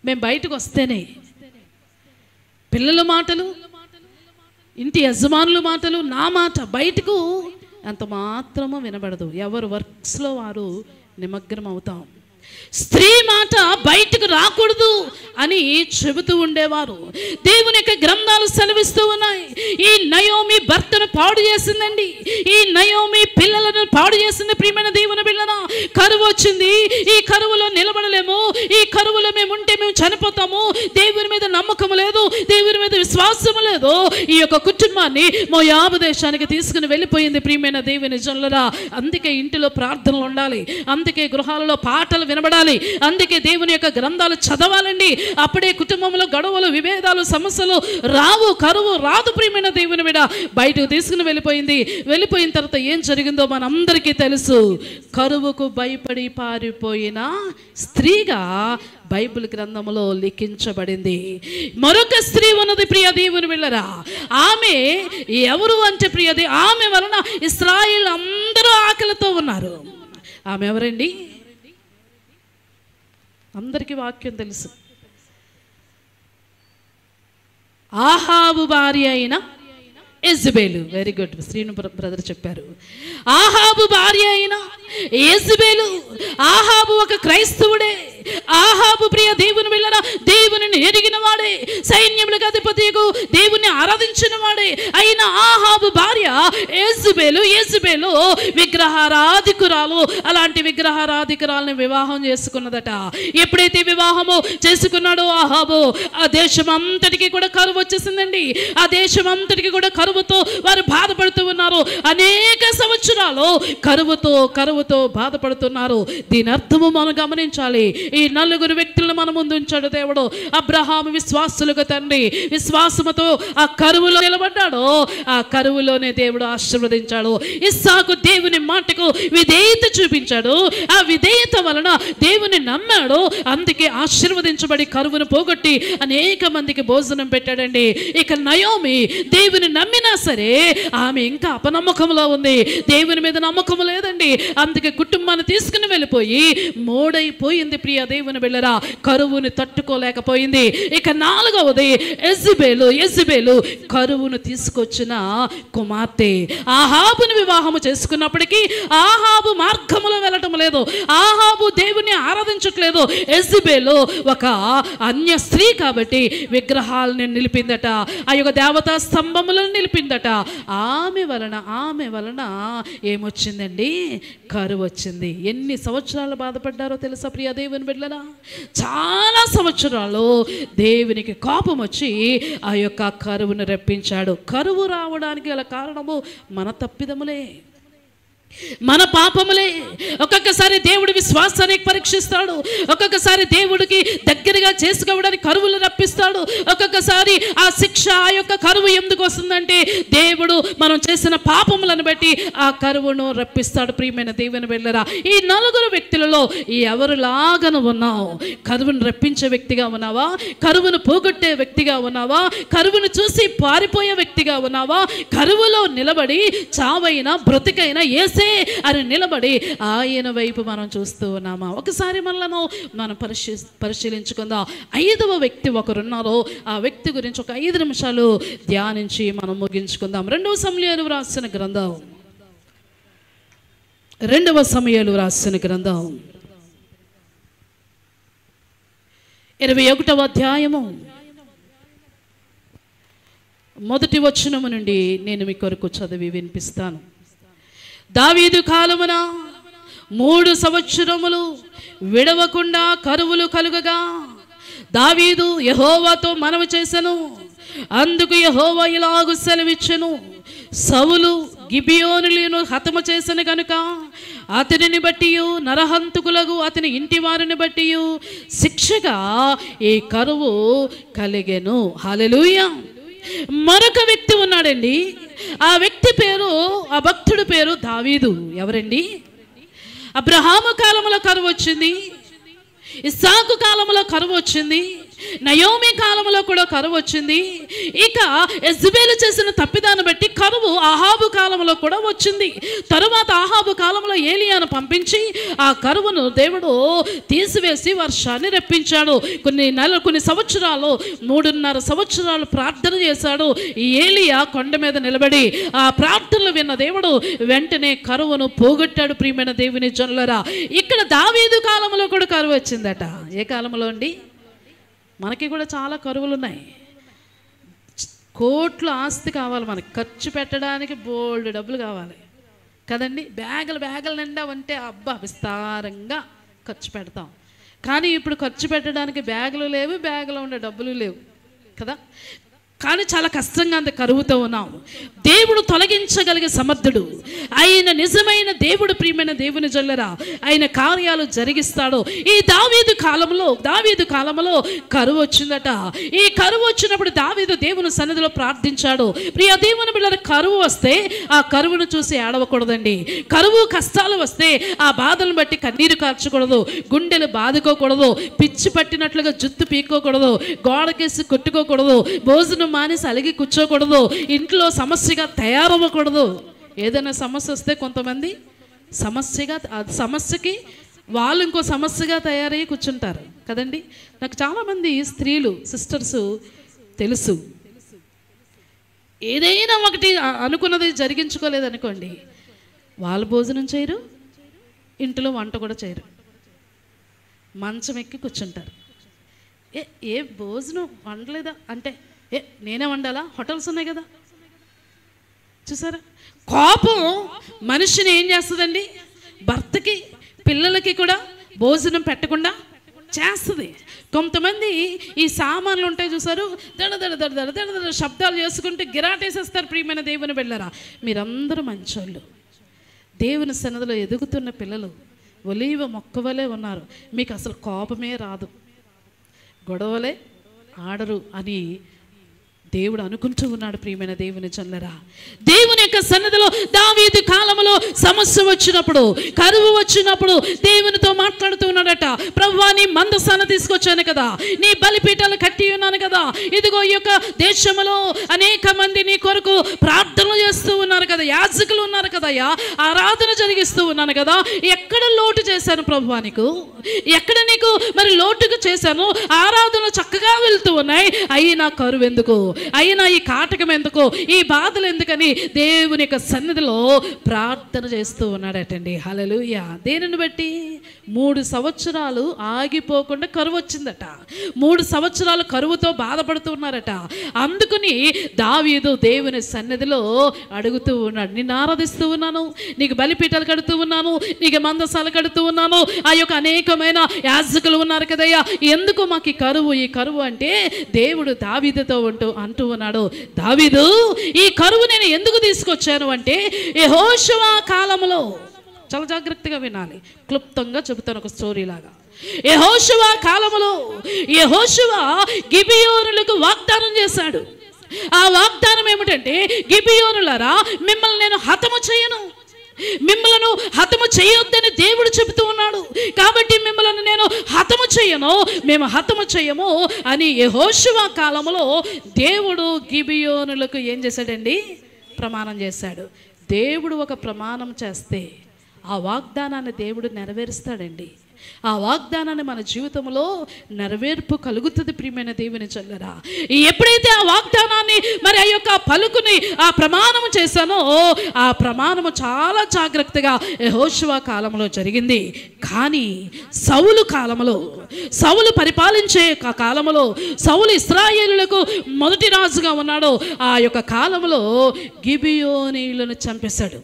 మేము బయటకు వస్తేనే పిల్లల మాటలు, ఇంటి యజమానుల మాటలు, నా మాట బయటకు అంత మాత్రము వినబడదు. ఎవరు వర్క్స్లో వారు నిమగ్నం అవుతాం. స్త్రీ మాట బయటకు రాకూడదు అని చెబుతూ ఉండేవారు. దేవుని యొక్క గ్రంథాలు సెలవిస్తూ ఉన్నాయి. ఈ నయోమి భర్తను పాడు చేసిందండి. ఈ నయోమి పిల్లలను పాడు చేసింది. ప్రియమైన దేవుని బిడ్డలారా, కరువు వచ్చింది. ఈ కరువులో నిలబడలేము. ఈ కరువులో మేము ఉంటే మేము చనిపోతాము. దేవుని మీద నమ్మకం లేదు, దేవుని మీద విశ్వాసం లేదు. ఈ యొక్క కుటుంబాన్ని మోయాబు దేశానికి తీసుకుని వెళ్ళిపోయింది. ప్రియమైన దేవుని జనులారా, అందుకే ఇంటిలో ప్రార్థనలు ఉండాలి, అందుకే గృహాలలో పాటలు వినబడాలి, అందుకే దేవుని యొక్క గ్రంథాలు చదవాలండి. అప్పుడే కుటుంబంలో గొడవలు, విభేదాలు, సమస్యలు రావు, కరువు రాదు. ప్రియమైన దేవుని మీద బయటకు తీసుకుని వెళ్ళిపోయింది. వెళ్ళిపోయిన తర్వాత ఏం జరిగిందో మనందరికీ తెలుసు. కరువుకు భయపడి పారిపోయిన స్త్రీగా బైబిల్ గ్రంథంలో లిఖించబడింది. మరొక స్త్రీ ఉన్నది ప్రియ దేవుని బిడ్డలారా. ఆమె ఎవరు అంటే ఆమె వలన ఇశ్రాయేలు అందరూ ఆకలితో ఉన్నారు. ఆమె ఎవరండి? అందరికీ వాక్యం తెలుసు. ఆహాబు భార్య అయిన యెజబెలు. వెరీ గుడ్, శ్రీను బ్రదర్ చెప్పారు. ఆహాబు భార్య అయిన యెజబెలు. ఆహాబు ఒక క్రైస్తవుడే. ఆహాబు ప్రియ దేవుని బిడ్డలారా, దేవునిని ఎరిగిన వాడే, సైన్యములకు అధిపతియగు దేవుని ఆరాధించిన వాడే అయిన ఆహాబు భార్య యెజబెలు. యెజబెలు విగ్రహారాధికురాలు. అలాంటి విగ్రహారాధికురాలను వివాహం చేసుకున్నదట. ఎప్పుడైతే వివాహము చేసుకున్నాడో ఆహాబు, ఆ దేశం అంతటికి కూడా కరువు వచ్చేసిందండి. ఆ దేశం అంతటికి కూడా కరువుతో వారు బాధపడుతూ ఉన్నారు. అనేక సంవత్సరాలు కరువుతో బాధపడుతున్నారు. దీని అర్థము మనం గమనించాలి. ఈ 4 వ్యక్తులను మన ముందు ఉంచాడు దేవుడు. అబ్రహాము విశ్వాసులకు తండ్రి. విశ్వాసముతో ఆ కరువులో నిలబడ్డాడు. ఆ కరువులోనే దేవుడు ఆశీర్వదించాడు. ఇస్సాకు దేవుని మాటకు విధేయత చూపించాడు. ఆ విధేయత వలన దేవుని నమ్మాడు. అందుకే ఆశీర్వదించబడి కరువును పోగొట్టి అనేక మందికి భోజనం పెట్టాడండి. ఇక నయోమి దేవుని నమ్మినా సరే ఆమె ఇంకా అపనమ్మకంలో ఉంది. దేవుని మీద నమ్మకం లేదండి. అందుకే కుటుంబాన్ని తీసుకుని వెళ్ళిపోయి మోడైపోయింది. ప్రియ దేవుని బిడ్డలారా, కరువుని తట్టుకోలేకపోయింది. ఇక 4వది యెజబెలు కరువును తీసుకొచ్చిన కుమార్తె. ఆహాబుని వివాహము చేసుకున్నప్పటికీ ఆహాబు మార్గములో వెళ్ళటం లేదు. ఆహాబు దేవుని ఆరాధించట్లేదు. యెజబెలు ఒక అన్య స్త్రీ కాబట్టి విగ్రహాలను నిలిపిందట. ఆ యొక్క దేవతా స్తంభములను నిలిపిందట. ఆమె వలన ఏమొచ్చిందండి? కరువు వచ్చింది. ఎన్ని సంవత్సరాలు బాధపడ్డారో తెలుసా ప్రియ దేవుని బిడ్డలారా? చాలా సంవత్సరాలు దేవునికి కోపం వచ్చి ఆ యొక్క కరువును రప్పించాడు. కరువు రావడానికి గల కారణము మన తప్పిదములే, మన పాపములే. ఒక్కొక్కసారి దేవుడి విశ్వాసాన్ని పరీక్షిస్తాడు. ఒక్కొక్కసారి దేవుడికి దగ్గరగా చేసుకోవడానికి కరువులు రప్పిస్తాడు. ఒక్కొక్కసారి ఆ శిక్ష, ఆ యొక్క కరువు ఎందుకు వస్తుందంటే దేవుడు మనం చేసిన పాపములను బట్టి ఆ కరువును రప్పిస్తాడు. ప్రియమైన దేవుని బిడ్డలారా, ఈ 4 వ్యక్తులలో ఎవరులాగను ఉన్నావు? కరువును రప్పించే వ్యక్తిగా ఉన్నావా? కరువును పోగొట్టే వ్యక్తిగా ఉన్నావా? కరువును చూసి పారిపోయే వ్యక్తిగా ఉన్నావా? కరువులో నిలబడి చావైనా బ్రతికైనా ఏసే యేసే అని నిలబడి ఆయన వైపు మనం చూస్తూ ఉన్నామా? ఒకసారి మనం పరిశీలించుకుందాం. 5వ వ్యక్తి ఒకరున్నారో ఆ వ్యక్తి గురించి ఒక 5 నిమిషాలు ధ్యానించి మనం ముగించుకుందాం. 2వ సమూయేలు వ్రాసిన గ్రంథం 21వ అధ్యాయము 1వ వచనము నుండి నేను మీ కొరకు చదివి వినిపిస్తాను. దావీదు కాలమున 3 సంవత్సరములు విడవకుండా కరువులు కలుగగా దావీదు యెహోవాతో మనవి చేసెను. అందుకు యెహోవా ఇలాగు సెలవిచ్చెను, సౌలు గిబియోనులను హతము చేసెను గనుక అతనిని బట్టి నరహంతకులకు అతని ఇంటి వారిని బట్టి శిక్షగా ఈ కరువు కలిగెను. హల్లెలూయా. మరొక వ్యక్తి ఉన్నాడండి. ఆ వ్యక్తి పేరు, ఆ భక్తుడి పేరు దావీదు. ఎవరండి? అబ్రహాము కాలంలో కరువు వచ్చింది, ఇస్సాకు కాలంలో కరువు వచ్చింది, నయోమి కాలంలో కూడా కరువు వచ్చింది. ఇక యెజబెలు చేసిన తప్పిదాన్ని బట్టి కరువు ఆహాబు కాలంలో కూడా వచ్చింది. తరువాత ఆహాబు కాలంలో ఏలియాను పంపించి ఆ కరువును దేవుడు తీసివేసి వర్షాన్ని రప్పించాడు. కొన్ని సంవత్సరాలు 3.5 సంవత్సరాలు ప్రార్థన చేశాడు ఈ ఏలియా కొండ మీద నిలబడి. ఆ ప్రార్థనలు విన్న దేవుడు వెంటనే కరువును పోగొట్టాడు. ప్రియమైన దేవుని జనులారా, ఇక్కడ దావీదు కాలంలో కూడా కరువు వచ్చిందట. ఏ కాలంలో అండి? మనకి కూడా చాలా కరువులు ఉన్నాయి. కోట్ల ఆస్తి కావాలి మనకి, ఖర్చు పెట్టడానికి బోల్డ్ డబ్బులు కావాలి కదండి. బ్యాగులు నిండా ఉంటే అబ్బా విస్తారంగా ఖర్చు పెడతాం. కానీ ఇప్పుడు ఖర్చు పెట్టడానికి బ్యాగులు లేవు, బ్యాగులో ఉండే డబ్బులు లేవు కదా. కానీ చాలా కష్టంగా అంత కరువుతో ఉన్నాం. దేవుడు తొలగించగలిగే సమర్థుడు ఆయన, నిజమైన దేవుడు. ప్రియమైన దేవుని జల్లరా, ఆయన కార్యాలు జరిగిస్తాడు. ఈ దావీదు కాలంలో కరువు వచ్చిందట. ఈ కరువు వచ్చినప్పుడు దావీదు దేవుని సన్నిధిలో ప్రార్థించాడు. ప్రియ దేవుని బిడ్డల, కరువు వస్తే ఆ కరువును చూసి ఏడవకూడదండి. కరువు కష్టాలు వస్తే ఆ బాధలను బట్టి కన్నీరు కార్చకూడదు, గుండెలు బాదుకోకూడదు, పిచ్చి పట్టినట్లుగా జుత్తు పీక్కోకూడదు, గోడకేసి కొట్టుకోకూడదు, భోజనం మానేసి అలిగి కూర్చోకూడదు, ఇంట్లో సమస్యగా తయారవ్వకూడదు. ఏదైనా సమస్య వస్తే కొంతమంది సమస్యకి వాళ్ళు ఇంకో సమస్యగా తయారయ్యి కూర్చుంటారు కదండి. నాకు చాలామంది స్త్రీలు సిస్టర్స్ తెలుసు, ఏదైనా ఒకటి అనుకున్నది జరిగించుకోలేదనుకోండి, వాళ్ళు భోజనం చేయరు, ఇంట్లో వంట కూడా చేయరు, మంచం ఎక్కి కూర్చుంటారు. ఏ భోజనం వండలేదా అంటే, నేనే వండాలా, హోటల్స్ ఉన్నాయి కదా. చూసారా, కోపం మనిషిని ఏం చేస్తుందండి? భర్తకి పిల్లలకి కూడా భోజనం పెట్టకుండా చేస్తుంది. కొంతమంది ఈ సామాన్లు ఉంటాయి చూసారు, దడ దడ దడ దడ దడ దడ శబ్దాలు చేసుకుంటే గిరాటేసేస్తారు. ప్రియమైన దేవుని బిడ్డలారా, మీరందరూ మంచోళ్ళు, దేవుని సన్నిధిలో ఎదుగుతున్న పిల్లలు, ఒలీవ మొక్కవలే ఉన్నారు. మీకు అసలు కోపమే రాదు, గొడవలే ఆడరు అని దేవుడు అనుకుంటూ ఉన్నాడు. ప్రియమైన దేవుని జనులారా, దేవుని యొక్క సన్నిధిలో దావీదు కాలంలో సమస్య వచ్చినప్పుడు, కరువు వచ్చినప్పుడు దేవునితో మాట్లాడుతూ ఉన్నాడట. ప్రభువా, నీ మందసాన్ని తీసుకొచ్చాను కదా, నీ బలిపీఠాలు కట్టి ఉన్నాను కదా, ఇదిగో ఈ యొక్క దేశంలో అనేక మంది నీ కొరకు ప్రార్థనలు చేస్తూ ఉన్నారు కదా, యాజకులు ఉన్నారు కదయ్యా, ఆరాధన జరిగిస్తూ ఉన్నాను కదా, ఎక్కడ లోటు చేశాను ప్రభువా నీకు? ఎక్కడ నీకు మరి లోటుగా చేశాను? ఆరాధనలు చక్కగా వెళ్తూ ఉన్నాయి, అయినా కరువు ఎందుకు, అయినా ఈ కాటకం ఎందుకు, ఈ బాధలు ఎందుకని దేవుని యొక్క సన్నిధిలో ప్రార్థన చేస్తూ ఉన్నాడటండి. హల్లెలూయా. దేనిని బట్టి? 3 సంవత్సరాలు ఆగిపోకుండా కరువు వచ్చిందట. 3 సంవత్సరాలు కరువుతో బాధపడుతూ ఉన్నారట. అందుకని దావీదు దేవుని సన్నిధిలో అడుగుతూ ఉన్నాడు, నిన్ను ఆరాధిస్తూ ఉన్నాను, నీకు బలిపీఠాలు కడుతూ ఉన్నాను, నీకు మందసాలు కడుతూ ఉన్నాను, ఆ యొక్క అనేకమైన యాజకులు ఉన్నారు కదయ్యా, ఎందుకు మాకు ఈ కరువు అంటే దేవుడు దావీదుతో అంటూ ఉన్నాడు, దావీదు, ఈ కరువు నేను ఎందుకు తీసుకొచ్చాను అంటే, యెహోషువ కాలంలో, చాలా జాగ్రత్తగా వినాలి, క్లుప్తంగా చెబుతాను ఒక స్టోరీ లాగా. యెహోషువ కాలంలో యెహోషువ గిబియోనులకు వాగ్దానం చేశాడు. ఆ వాగ్దానం ఏమిటంటే, గిబియోనులారా, మిమ్మల్ని నేను హతము చేయను, మిమ్మలను హతము చేయొద్దని దేవుడు చెబుతూ ఉన్నాడు, కాబట్టి మిమ్మల్ని నేను హతము చేయను, మేము హతము చేయము అని యెహోషువ కాలంలో దేవుడు గిబియోనులకు ఏం చేశాడండి? ప్రమాణం చేశాడు. దేవుడు ఒక ప్రమాణం చేస్తే ఆ వాగ్దానాన్ని దేవుడు నెరవేరుస్తాడండి. ఆ వాగ్దానాన్ని మన జీవితంలో నెరవేర్పు కలుగుతుంది ప్రియమైన దేవుని చల్లరా. ఎప్పుడైతే ఆ వాగ్దానాన్ని మరి ఆ యొక్క పలుకుని ఆ ప్రమాణము చేశానో ఆ ప్రమాణము చాలా జాగ్రత్తగా యెహోషువ కాలంలో జరిగింది. కానీ సౌలు కాలంలో, సౌలు పరిపాలించే కాలంలో, సౌలు ఇశ్రాయేలులకు మొదటి రాజుగా ఉన్నాడు. ఆ యొక్క కాలంలో గిబియోనీయులను చంపేశాడు,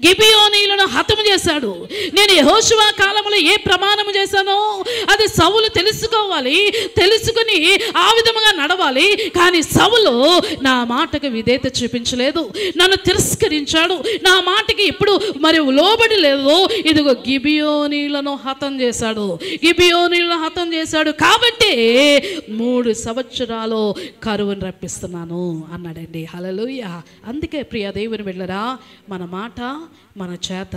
గిబియోనీయులను హతము చేశాడు. నేను యెహోషువ కాలంలో ఏ ప్రమాణం చేశానో అది సౌలు తెలుసుకోవాలి, తెలుసుకుని ఆ విధముగా నడవాలి. కానీ సౌలు నా మాటకు విధేయత చూపించలేదు, నన్ను తిరస్కరించాడు, నా మాటకి ఇప్పుడు మరి లోబడి లేదు. ఇదిగో గిబియోనీయులను హతం చేశాడు, గిబియోనీయులను హతం చేశాడు. కాబట్టి 3 సంవత్సరాలు కరువును రప్పిస్తున్నాను అన్నాడండి. హల్లెలూయా. అందుకే ప్రియ దేవుని బిడ్డలారా, మన మాట, మన చేత,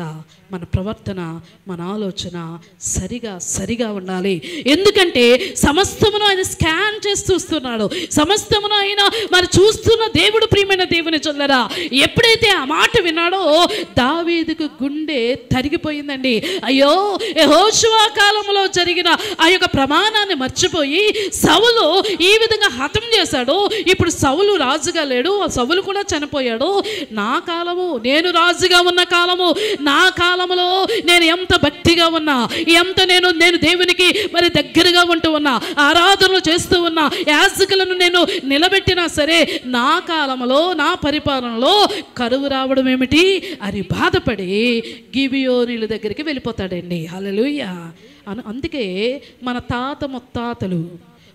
మన ప్రవర్తన, మన ఆలోచన సరిగా ఉండాలి. ఎందుకంటే సమస్తమును ఆయన స్కాన్ చేసి చూస్తున్నాడు, సమస్తమును ఆయన మరి చూస్తున్న దేవుడు. ప్రియమైన దేవుని చల్లరా, ఎప్పుడైతే ఆ మాట విన్నాడో దావీదుకు గుండె తరిగిపోయిందండి. అయ్యో, యెహోషువ కాలంలో జరిగిన ఆ యొక్క ప్రమాణాన్ని మర్చిపోయి సౌలు ఈ విధంగా హతం చేశాడు. ఇప్పుడు సౌలు రాజుగా లేడు, సౌలు కూడా చనిపోయాడు. నా కాలము, నేను రాజుగా ఉన్న కాలము, నా కాలంలో నేను ఎంత భక్తిగా ఉన్నా, ఎంత నేను దేవునికి మరి దగ్గరగా ఉంటూ ఉన్నా, ఆరాధనలు చేస్తూ ఉన్నా, యాజకులను నేను నిలబెట్టినా సరే నా కాలంలో, నా పరిపాలనలో కరువు రావడం ఏమిటి అని బాధపడి గిబియోనీయుల దగ్గరికి వెళ్ళిపోతాడండి. హల్లెలూయా. అందుకే మన తాత ముత్తాతలు,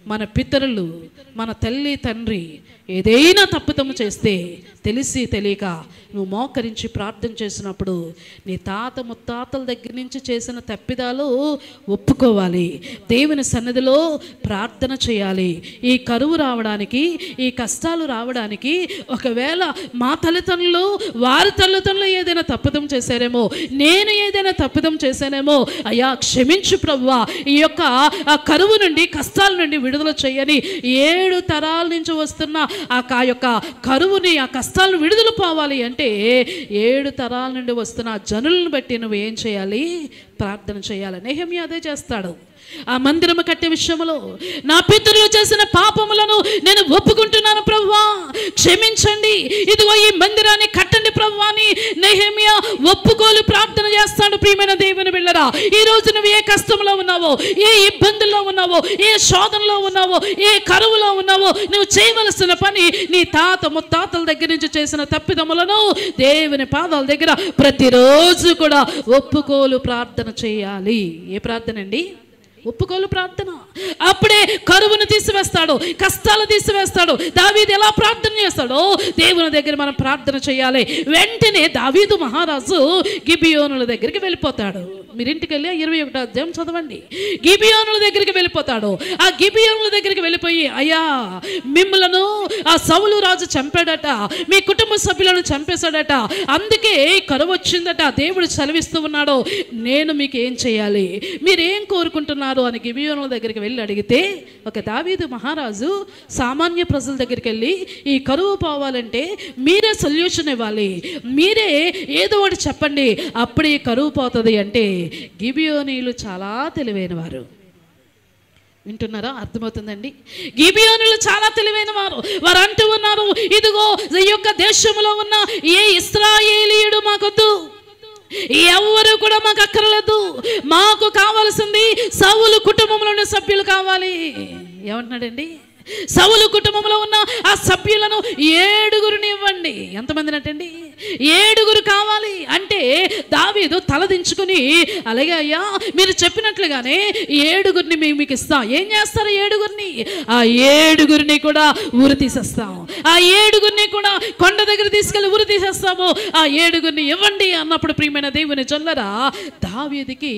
మన పితరులు, మన తల్లి తండ్రి ఏదైనా తప్పిదము చేస్తే తెలిసి తెలియక నువ్వు మోకరించి ప్రార్థన చేసినప్పుడు నీ తాత ముత్తాతల దగ్గర నుంచి చేసిన తప్పిదాలు ఒప్పుకోవాలి, దేవుని సన్నిధిలో ప్రార్థన చేయాలి. ఈ కరువు రావడానికి, ఈ కష్టాలు రావడానికి ఒకవేళ మా తల్లిదండ్రులు, వారి తల్లిదండ్రులు ఏదైనా తప్పిదం చేశారేమో, నేను ఏదైనా తప్పిదం చేశానేమో, అయ్యా క్షమించు ప్రభువా, ఈ యొక్క కరువు నుండి, కష్టాల నుండి విడుదల చేయని 7 తరాల నుంచి వస్తున్న ఆ యొక్క కరువుని, ఆ కష్టాలను విడుదల పోవాలి అంటే 7 తరాల నుండి వస్తున్న జనులను బట్టి నువ్వు ఏం చేయాలి? ప్రార్థన చేయాలి. నెహెమ్యా అదే చేస్తాడు. ఆ మందిరము కట్టే విషయంలో నా పితరులు చేసిన పాపములను నేను ఒప్పుకుంటున్నాను ప్రభువా, క్షమించండి, ఇదిగో ఈ మందిరాన్ని కట్టండి ప్రభువా అని నెహెమ్యా ఒప్పుకోలు ప్రార్థన చేస్తాడు. ప్రియమైన దేవుని బిడ్డలారా, ఈ రోజు నువ్వు ఏ కష్టంలో ఉన్నావో, ఏ ఇబ్బందుల్లో ఉన్నావో, ఏ శోధనలో ఉన్నావో, ఏ కరువులో ఉన్నావో, నువ్వు చేయవలసిన పని నీ తాత ముత్తాతల దగ్గర నుంచి చేసిన తప్పిదములను దేవుని పాదాల దగ్గర ప్రతిరోజు కూడా ఒప్పుకోలు ప్రార్థన చేయాలి. ఏ ప్రార్థన అండి? ఒప్పుకోలు ప్రార్థన. అప్పుడే కరువును తీసివేస్తాడు, కష్టాలు తీసివేస్తాడు. దావీదు ఎలా ప్రార్థన చేస్తాడో దేవుని దగ్గర మనం ప్రార్థన చేయాలి. వెంటనే దావీదు మహారాజు గిబియోనుల దగ్గరికి వెళ్ళిపోతాడు. మీరు ఇంటికి వెళ్ళి 21వ అధ్యాయం చదవండి. గిబియోనుల దగ్గరికి వెళ్ళిపోతాడు. ఆ గిబియోనుల దగ్గరికి వెళ్ళిపోయి, అయ్యా మిమ్మలను ఆ సౌలు రాజు చంపాడట, మీ కుటుంబ సభ్యులను చంపేశాడట, అందుకే కరువు వచ్చిందట, దేవుడు సెలవిస్తూ ఉన్నాడు, నేను మీకు ఏం చేయాలి, మీరేం కోరుకుంటున్నారు అని గిబియోనుల దగ్గరికి వెళ్ళి అడిగితే, ఒక దావీదు మహారాజు సామాన్య ప్రజల దగ్గరికి వెళ్ళి ఈ కరువు పోవాలంటే మీరే సొల్యూషన్ ఇవ్వాలి, మీరే ఏదో ఒకటి చెప్పండి, అప్పుడే కరువు పోతుంది అంటే గిబియోనీయులు చాలా తెలివైన వారు. వింటున్నారా? అర్థమవుతుందండి. గిబియోనులు చాలా తెలివైన వారు. వారు అంటూ ఉన్నారు, ఇదిగో ఈ యొక్క దేశంలో ఉన్న ఏ ఇశ్రాయేలీయుడు మాకొద్దు, ఎవరు కూడా మాకు అక్కర్లేదు, మాకు కావాల్సింది సౌలు కుటుంబంలోని సభ్యులు కావాలి. ఏమంటున్నాడండి? సౌలు కుటుంబంలో ఉన్న ఆ సభ్యులను 7గురిని ఇవ్వండి. ఎంతమందిని అంటండి? 7గురు కావాలి అంటే దావీదు తలదించుకుని, అలాగే అయ్యా మీరు చెప్పినట్లుగానే 7గురిని మీకు ఇస్తాం. ఏం చేస్తారు? 7గురిని, ఆ 7గురిని కూడా ఊరు తీసేస్తాం, ఆ 7గురిని కూడా కొండ దగ్గర తీసుకెళ్ళి ఊరు తీసేస్తాము, ఆ 7గురిని ఇవ్వండి అన్నప్పుడు ప్రియమైన దేవుని జొల్లరా దావీదుకి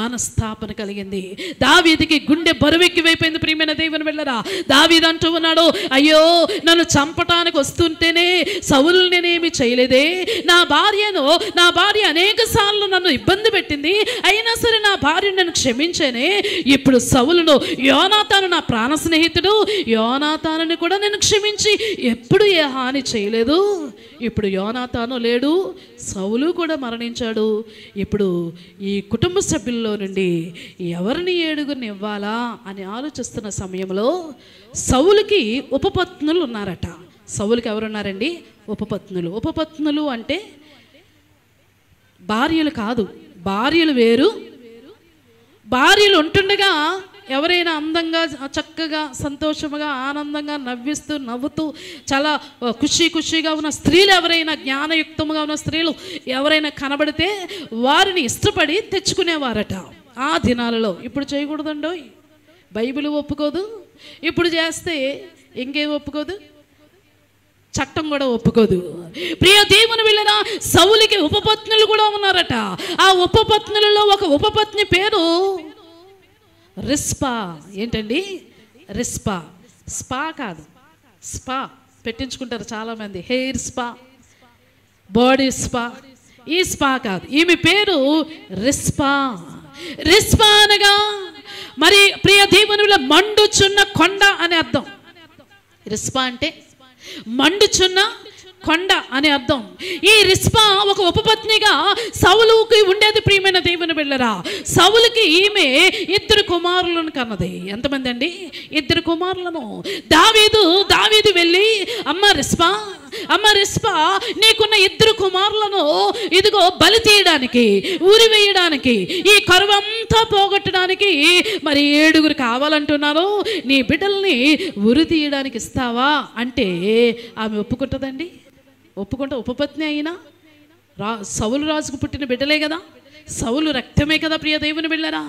మనస్తాపన కలిగింది. దావీదుకి గుండె బరువెక్కివైపోయింది. ప్రియమైన దేవుని వెళ్ళరా, దావీదు అంటూ ఉన్నాడు, అయ్యో నన్ను చంపటానికి వస్తుంటేనే సౌలు నేనేమి చేయలేదే, నా భార్య అనేక సార్లు నన్ను ఇబ్బంది పెట్టింది, అయినా సరే నా భార్యను నేను క్షమించానే, ఇప్పుడు సౌలును, యోనాతాను నా ప్రాణ స్నేహితుడు, యోనాతానుని కూడా నేను క్షమించి ఎప్పుడు ఏ హాని చేయలేదు, ఇప్పుడు యోనాతాను లేడు, సౌలు కూడా మరణించాడు. ఇప్పుడు ఈ కుటుంబ సభ్యుల్లో నుండి ఎవరిని 7గురిని ఇవ్వాలా అని ఆలోచిస్తున్న సమయంలో సౌలుకి ఉపపత్నులు ఉన్నారట. సౌలుకి ఎవరున్నారండి? ఉపపత్నులు. ఉపపత్నులు అంటే భార్యలు కాదు, భార్యలు వేరు. భార్యలు ఉంటుండగా ఎవరైనా అందంగా, చక్కగా, సంతోషముగా, ఆనందంగా, నవ్వుతూ చాలా ఖుషీగా ఉన్న స్త్రీలు ఎవరైనా, జ్ఞానయుక్తముగా ఉన్న స్త్రీలు ఎవరైనా కనబడితే వారిని ఇష్టపడి తెచ్చుకునేవారట ఆ దినాలలో. ఇప్పుడు చేయకూడదండో, బైబిల్ ఒప్పుకోదు. ఇప్పుడు చేస్తే ఇంకేం ఒప్పుకోదు, చట్టం కూడా ఒప్పుకోదు. ప్రియ దేవుని వెళ్ళిన సౌలుకి ఉపపత్నులు కూడా ఉన్నారట. ఆ ఉపపత్నులలో ఒక ఉపపత్ని పేరు రిస్పా. ఏంటండి? రిస్పా. స్పా కాదు, స్పా పెట్టించుకుంటారు చాలామంది, హెయిర్ స్పా, బాడీ స్పా. ఈ స్పా కాదు, ఈమె పేరు రిస్పా. రిస్పా అనగా మరి ప్రియ దేవునిలో మండుచున్న కొండ అని అర్థం. రిస్పా అంటే మండుచున్న కొండ అని అర్థం. ఈ రిస్పా ఒక ఉపపత్నిగా సౌలుకి ఉండేది. ప్రియమైన దేవుని బిడ్డలారా, సౌలుకి ఈమె 2 కుమారులను కన్నది. ఎంతమంది అండి? 2 కుమారులను. దావీదు వెళ్ళి అమ్మ రిస్పా, నీకున్న 2 కుమారులను ఇదిగో బలి తీయడానికి, ఊరి వేయడానికి, ఈ కరువంతా పోగొట్టడానికి మరి 7గురు కావాలంటున్నారు. నీ బిడ్డల్ని ఉరి తీయడానికి ఇస్తావా అంటే ఆమె ఒప్పుకుంటుందండి? ఒప్పుకుంటా. ఉపపత్ని అయినా సౌలు రాజుకు పుట్టిన బిడ్డలే కదా, సౌలు రక్తమే కదా ప్రియ దేవుని బిడ్డలారా.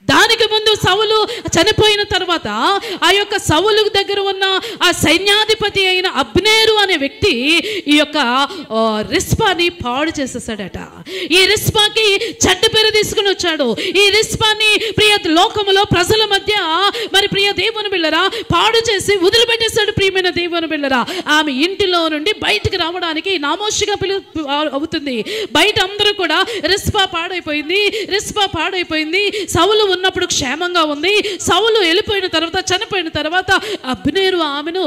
దానికి ముందు సౌలు చనిపోయిన తర్వాత ఆ యొక్క సౌలు దగ్గర ఉన్న ఆ సైన్యాధిపతి అయిన అబ్నేరు అనే వ్యక్తి ఈ యొక్క రిస్పాని పాడు చేసేసాడట. ఈ రిస్పాకి చెడ్డ పేరు తీసుకుని వచ్చాడు. ఈ రిస్పాని ప్రియ లోకములో ప్రజల మధ్య మరి ప్రియ దేవుని బిళ్ళరా పాడు చేసి వదిలిపెట్టేశాడు. ప్రియమైన దేవుని బిళ్ళరా, ఆమె ఇంటిలో నుండి బయటికి రావడానికి నామోషిగా అవుతుంది. బయట అందరూ కూడా రిస్పా పాడైపోయింది, సౌలు ఉన్నప్పుడు క్షేమంగా ఉంది, సౌలు వెళ్ళిపోయిన తర్వాత, చనిపోయిన తర్వాత అబ్నేరు ఆమెను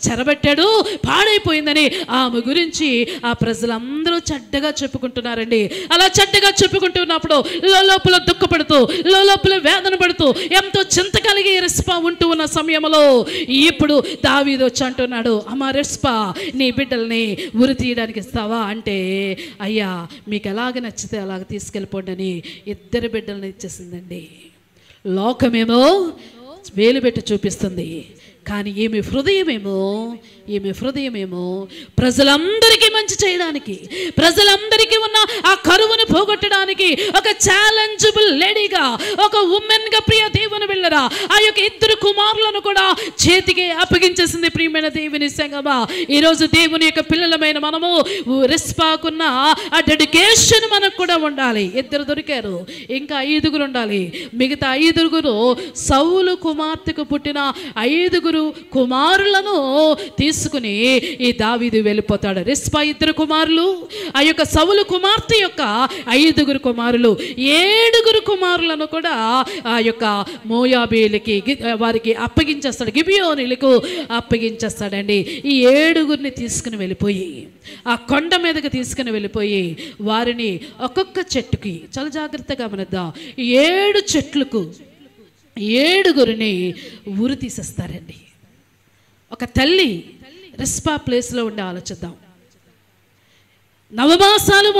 చెరబెట్టాడు, పాడైపోయిందని ఆమె గురించి ఆ ప్రజలందరూ చెడ్డగా చెప్పుకుంటున్నారండి. అలా చెడ్డగా చెప్పుకుంటున్నప్పుడు లోపల దుఃఖపడుతూ, లోపల వేదన పడుతూ, ఎంతో చింత కలిగి రిస్పా ఉంటూ ఉన్న సమయంలో ఇప్పుడు దావీదు వచ్చి అంటున్నాడు, అమ్మ రిస్పా, నీ బిడ్డల్ని ఉరి తీయడానికి ఇస్తావా అంటే, అయ్యా మీకు ఎలాగ నచ్చితే అలాగ తీసుకెళ్ళిపోండి అని 2 బిడ్డలను ఇచ్చేసిందండి. లోకమేమో వేలు పెట్టి చూపిస్తుంది, కానీ ఈమె హృదయమేమో ప్రజలందరికీ మంచి చేయడానికి, ప్రజలందరికీ ఉన్న ఆ కరువును పోగొట్టడానికి ఒక ఛాలెంజబుల్ లేడీగా, ఒక ఉమెన్గా ప్రియ దేవుని వెళ్ళరా ఆ యొక్క 2 కుమారులను కూడా చేతికి అప్పగించేసింది. ప్రియమైన దేవుని సంగమా, ఈరోజు దేవుని యొక్క పిల్లలమైన మనము రిస్పాకున్న ఆ డెడికేషన్ మనకు కూడా ఉండాలి. 2 దొరికారు, ఇంకా 5గురు ఉండాలి. మిగతా 5గురు సౌలు కుమార్తెకు పుట్టిన 5గురు కుమారులను తీసుకుని ఈ దావీదు వెళ్ళిపోతాడు. రిస్పా 2 కుమారులు, ఆ యొక్క సౌలు కుమార్తె యొక్క 5గురు కుమారులు, 7గురు కుమారులను కూడా ఆ యొక్క మోయాబీలకి వారికి అప్పగించేస్తాడు, గిబియోనీలకు అప్పగించేస్తాడండి. ఈ 7గురిని తీసుకుని వెళ్ళిపోయి ఆ కొండ మీదకి తీసుకుని వెళ్ళిపోయి వారిని ఒక్కొక్క చెట్టుకి, చాలా జాగ్రత్తగా గమనిద్దాం, 7 చెట్లకు 7గురిని ఉరి తీసేస్తారండి. ఒక తల్లి రిస్పా ప్లేస్లో ఉండి ఆలోచిద్దాం. నవమాసాలు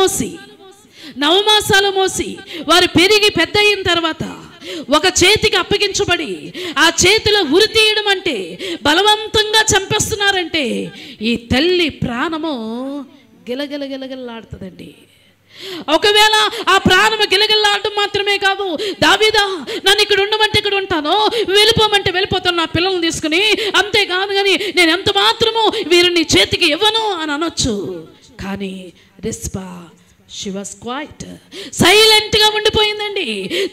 మోసి వారు పెరిగి పెద్ద అయిన తర్వాత ఒక చేతికి అప్పగించబడి ఆ చేతిలో ఉరి తీయడం అంటే, బలవంతంగా చంపేస్తున్నారంటే ఈ తల్లి ప్రాణము గిలగిలగిలగిలాడుతుందండి. ఒకవేళ ఆ ప్రాణము గిలగిల్లాడటం మాత్రమే కాదు, దావీదా నన్ను ఇక్కడ ఉండమంటే ఇక్కడ ఉంటాను, వెళ్ళిపోమంటే వెళ్ళిపోతాను నా పిల్లల్ని తీసుకుని, అంతేకాదు కానీ నేను ఎంత మాత్రము వీరిని చేతికి ఇవ్వను అని అనొచ్చు. కానీ రిస్పా she was quiet, సైలెంట్గా ఉండిపోయిందండి.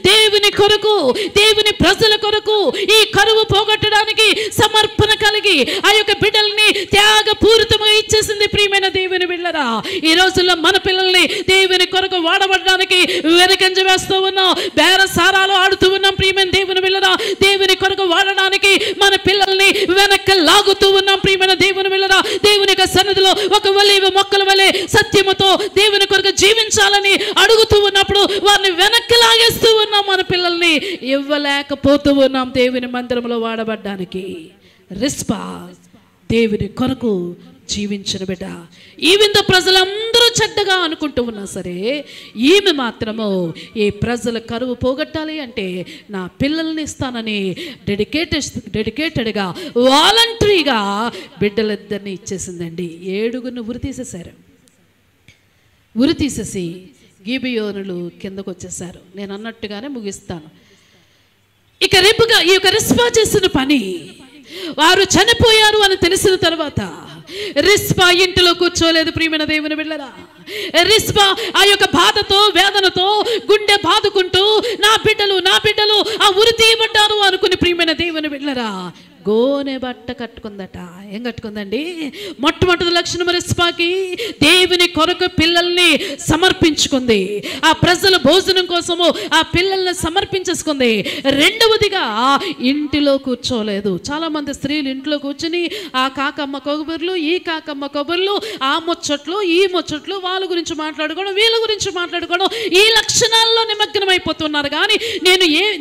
దేవుని కొరకు, దేవుని ప్రజల కొరకు ఈ కరువు పోగొట్టడానికి సమర్పణ కలిగి ఆ యొక్క బిడ్డల్ని త్యాగపూరితంగా ఇచ్చేసింది. ప్రియమైన దేవుని బిడ్డలారా, ఈ రోజుల్లో మన పిల్లల్ని దేవుని కొరకు వాడబడడానికి వెనకంజ వేస్తూ ఉన్నాం, బేరసారాలు ఆడుతూ ఉన్నాం. ప్రియమైన దేవుని బిడ్డలారా, దేవుని కొరకు వాడడానికి మన పిల్లల్ని వెనక్కి లాగుతూ ఉన్నాం. ప్రియమైన దేవుని బిడ్డలారా, దేవుని యొక్క సన్నిధిలో ఒక ఒలీవ మొక్కల వలె సత్యముతో దేవుని కొరకు జీవించాలని అడుగుతూ ఉన్నప్పుడు వారిని వెనక్కి లాగేస్తూ ఉన్నాం. మన పిల్లల్ని ఇవ్వలేకపోతూ ఉన్నాం దేవుని మందిరంలో వాడబడ్డానికి. రిస్పా దేవుని కొరకు జీవించిన బిడ్డ. ఈవింత ప్రజలందరూ చెడ్డగా అనుకుంటూ ఉన్నా సరే, ఈమె మాత్రము ఈ ప్రజల కరువు పోగొట్టాలి అంటే నా పిల్లల్ని ఇస్తానని డెడికేటెడ్గా వాలంటరీగా బిడ్డలిద్దరిని ఇచ్చేసిందండి. 7 ఉరి తీసేశారు. ఉరి తీసేసి గిబియోనులు కిందకు వచ్చేసారు. నేను అన్నట్టుగానే ముగిస్తాను. ఇక రేపుగా ఈ యొక్క రిస్పా చేసిన పని, వారు చనిపోయారు అని తెలిసిన తర్వాత రిస్పా ఇంటిలో కూర్చోలేదు. ప్రియమైన దేవుని బిడ్డలారా, రిస్పా ఆ యొక్క బాధతో వేదనతో గుండె బాదుకుంటూ నా బిడ్డలు ఆ ఉరి తీయబడ్డారు అనుకుని ప్రియమైన దేవుని బిడ్డలారా గోనె బట్ట కట్టుకుందట. ఏం కట్టుకుందండి? మొట్టమొదటి లక్షణం రిస్పాకి దేవుని కొరకు పిల్లల్ని సమర్పించుకుంది. ఆ ప్రజల భోజనం కోసము ఆ పిల్లల్ని సమర్పించేసుకుంది. రెండవదిగా ఇంటిలో కూర్చోలేదు. చాలా మంది స్త్రీలు ఇంట్లో కూర్చుని ఆ కాకమ్మ కబుర్లు, ఈ కాకమ్మ కబుర్లు, ఆ ముచ్చట్లు, ఈ ముచ్చట్లు, వాళ్ళ గురించి మాట్లాడుకోవడం, వీళ్ళ గురించి మాట్లాడుకోవడం, ఈ లక్షణాల్లో నిమగ్నం అయిపోతున్నారు. కానీ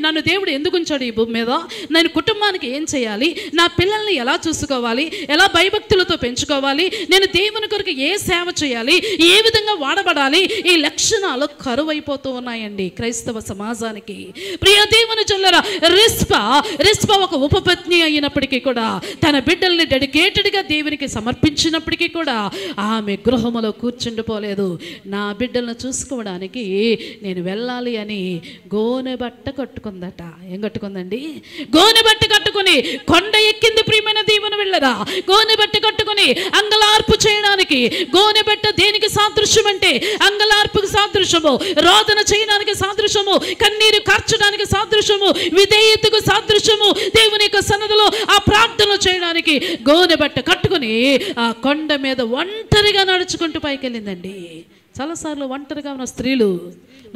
నన్ను దేవుడు ఎందుకు ఉంచాడు ఈ భూమి మీద, నేను కుటుంబానికి ఏం చేయాలి, నా పిల్లల్ని ఎలా చూసుకోవాలి, ఎలా భయభక్తులతో పెంచుకోవాలి, నేను దేవుని కొరకు ఏ సేవ చేయాలి, ఏ విధంగా వాడబడాలి, ఈ లక్షణాలు కరువైపోతూ ఉన్నాయండి క్రైస్తవ సమాజానికి. ప్రియ దేవుని జనులారా, రిస్పా ఒక ఉపపత్ని అయినప్పటికీ కూడా, తన బిడ్డల్ని డెడికేటెడ్గా దేవునికి సమర్పించినప్పటికీ కూడా ఆమె గృహములో కూర్చుండిపోలేదు. నా బిడ్డలను చూసుకోవడానికి నేను వెళ్ళాలి అని గోనె బట్ట కట్టుకుందట. ఏం కట్టుకుందండి? గోనె బట్ట కట్టుకుని కొండ ఎక్కింది. ప్రియమైన దేవుని వెళ్ళరా, గోనె బట్ట కట్టుకుని అంగలార్పు చేయడానికి. గోనె బట్ట దేనికి సాదృశ్యం అంటే అంగలార్పుకి సాదృశ్యము, రోదన చేయడానికి సాదృశ్యము, కన్నీరు కార్చడానికి సాదృశ్యము, విధేయతకు సాదృశ్యము, దేవుని యొక్క సన్నిధిలో ఆ ప్రార్థనలు చేయడానికి గోనె బట్ట కట్టుకుని ఆ కొండ మీద ఒంటరిగా నడుచుకుంటూ పైకి వెళ్ళిందండి. చాలాసార్లు ఒంటరిగా ఉన్న స్త్రీలు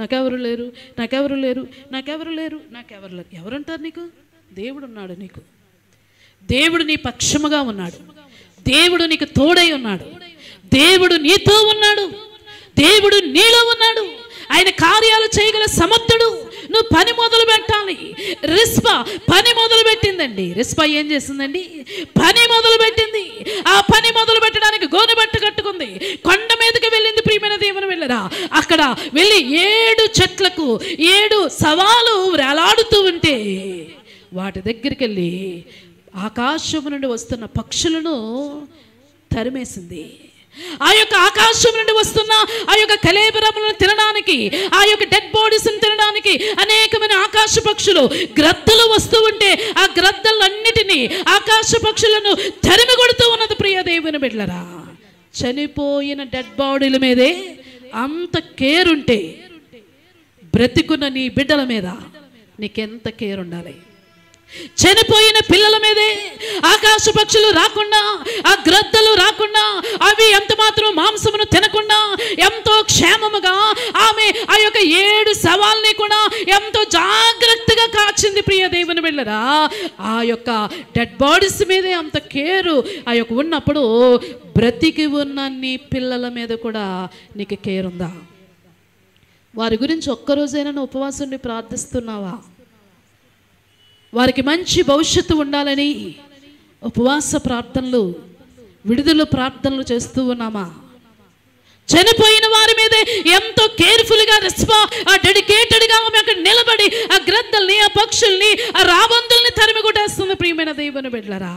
నాకెవరు లేరు, నాకెవరు లేరు, నాకెవరు లేరు, నాకెవరు లేరు. ఎవరుంటారు నీకు? దేవుడు ఉన్నాడు. నీకు దేవుడు నీ పక్షముగా ఉన్నాడు. దేవుడు నీకు తోడై ఉన్నాడు. దేవుడు నీతో ఉన్నాడు. దేవుడు నీలో ఉన్నాడు. ఆయన కార్యాలు చేయగల సమర్థుడు. నువ్వు పని మొదలు పెట్టాలి. రిస్పా పని మొదలు పెట్టిందండి. రిస్పా ఏం చేసిందండి? పని మొదలు పెట్టింది. ఆ పని మొదలు పెట్టడానికి గోనె బట్ట కట్టుకుంది. కొండ మీదకి వెళ్ళింది. ప్రియమైన దేవుని వెళ్ళరా, అక్కడ వెళ్ళి 7 చెట్లకు 7 సవాలు వేలాడుతూ ఉంటే వాటి దగ్గరికి వెళ్ళి ఆకాశము నుండి వస్తున్న పక్షులను తరిమేసింది. ఆ యొక్క ఆకాశం నుండి వస్తున్న ఆ యొక్క కళేబరములను తినడానికి, ఆ యొక్క డెడ్ బాడీస్ని తినడానికి అనేకమైన ఆకాశ పక్షులు, గ్రద్దలు వస్తూ ఉంటే ఆ గ్రద్దలన్నిటినీ, ఆకాశ పక్షులను తరిమి కొడుతూ ఉన్నది. ప్రియ దేవుని బిడ్డలారా, చనిపోయిన డెడ్ బాడీల మీదే అంత కేర్ ఉంటే బ్రతికున్న నీ బిడ్డల మీద నీకెంత కేర్ ఉండాలి? చనిపోయిన పిల్లల మీదే ఆకాశ పక్షులు రాకుండా, ఆ గ్రద్దలు రాకుండా, అవి ఎంత మాత్రం మాంసమును తినకుండా ఎంతో క్షేమముగా ఆమె ఆ యొక్క 7 శవాల్ని కూడా ఎంతో జాగ్రత్తగా కాచింది. ప్రియ దేవుని బిడ్డలారా, ఆ యొక్క డెడ్ బాడీస్ మీదే అంత కేరు ఆ యొక్క ఉన్నప్పుడు బ్రతికి ఉన్న నీ పిల్లల మీద కూడా నీకు కేర్ ఉందా? వారి గురించి ఒక్కరోజైనా నువ్వు ఉపవాసం ఉండి ప్రార్థిస్తున్నావా? వారికి మంచి భవిష్యత్తు ఉండాలని ఉపవాస ప్రార్థనలు, విడుదల ప్రార్థనలు చేస్తూ ఉన్నామా? చనిపోయిన వారి మీదే ఎంతో కేర్ఫుల్గా రిస్పా ఆ డెడికేటెడ్గా ఆమె అక్కడ నిలబడి ఆ గ్రద్దల్ని, ఆ పక్షుల్ని, ఆ రాబందుల్ని తరిమి కొట్టేస్తుంది. ప్రియమైన దేవుని బిడ్డలారా,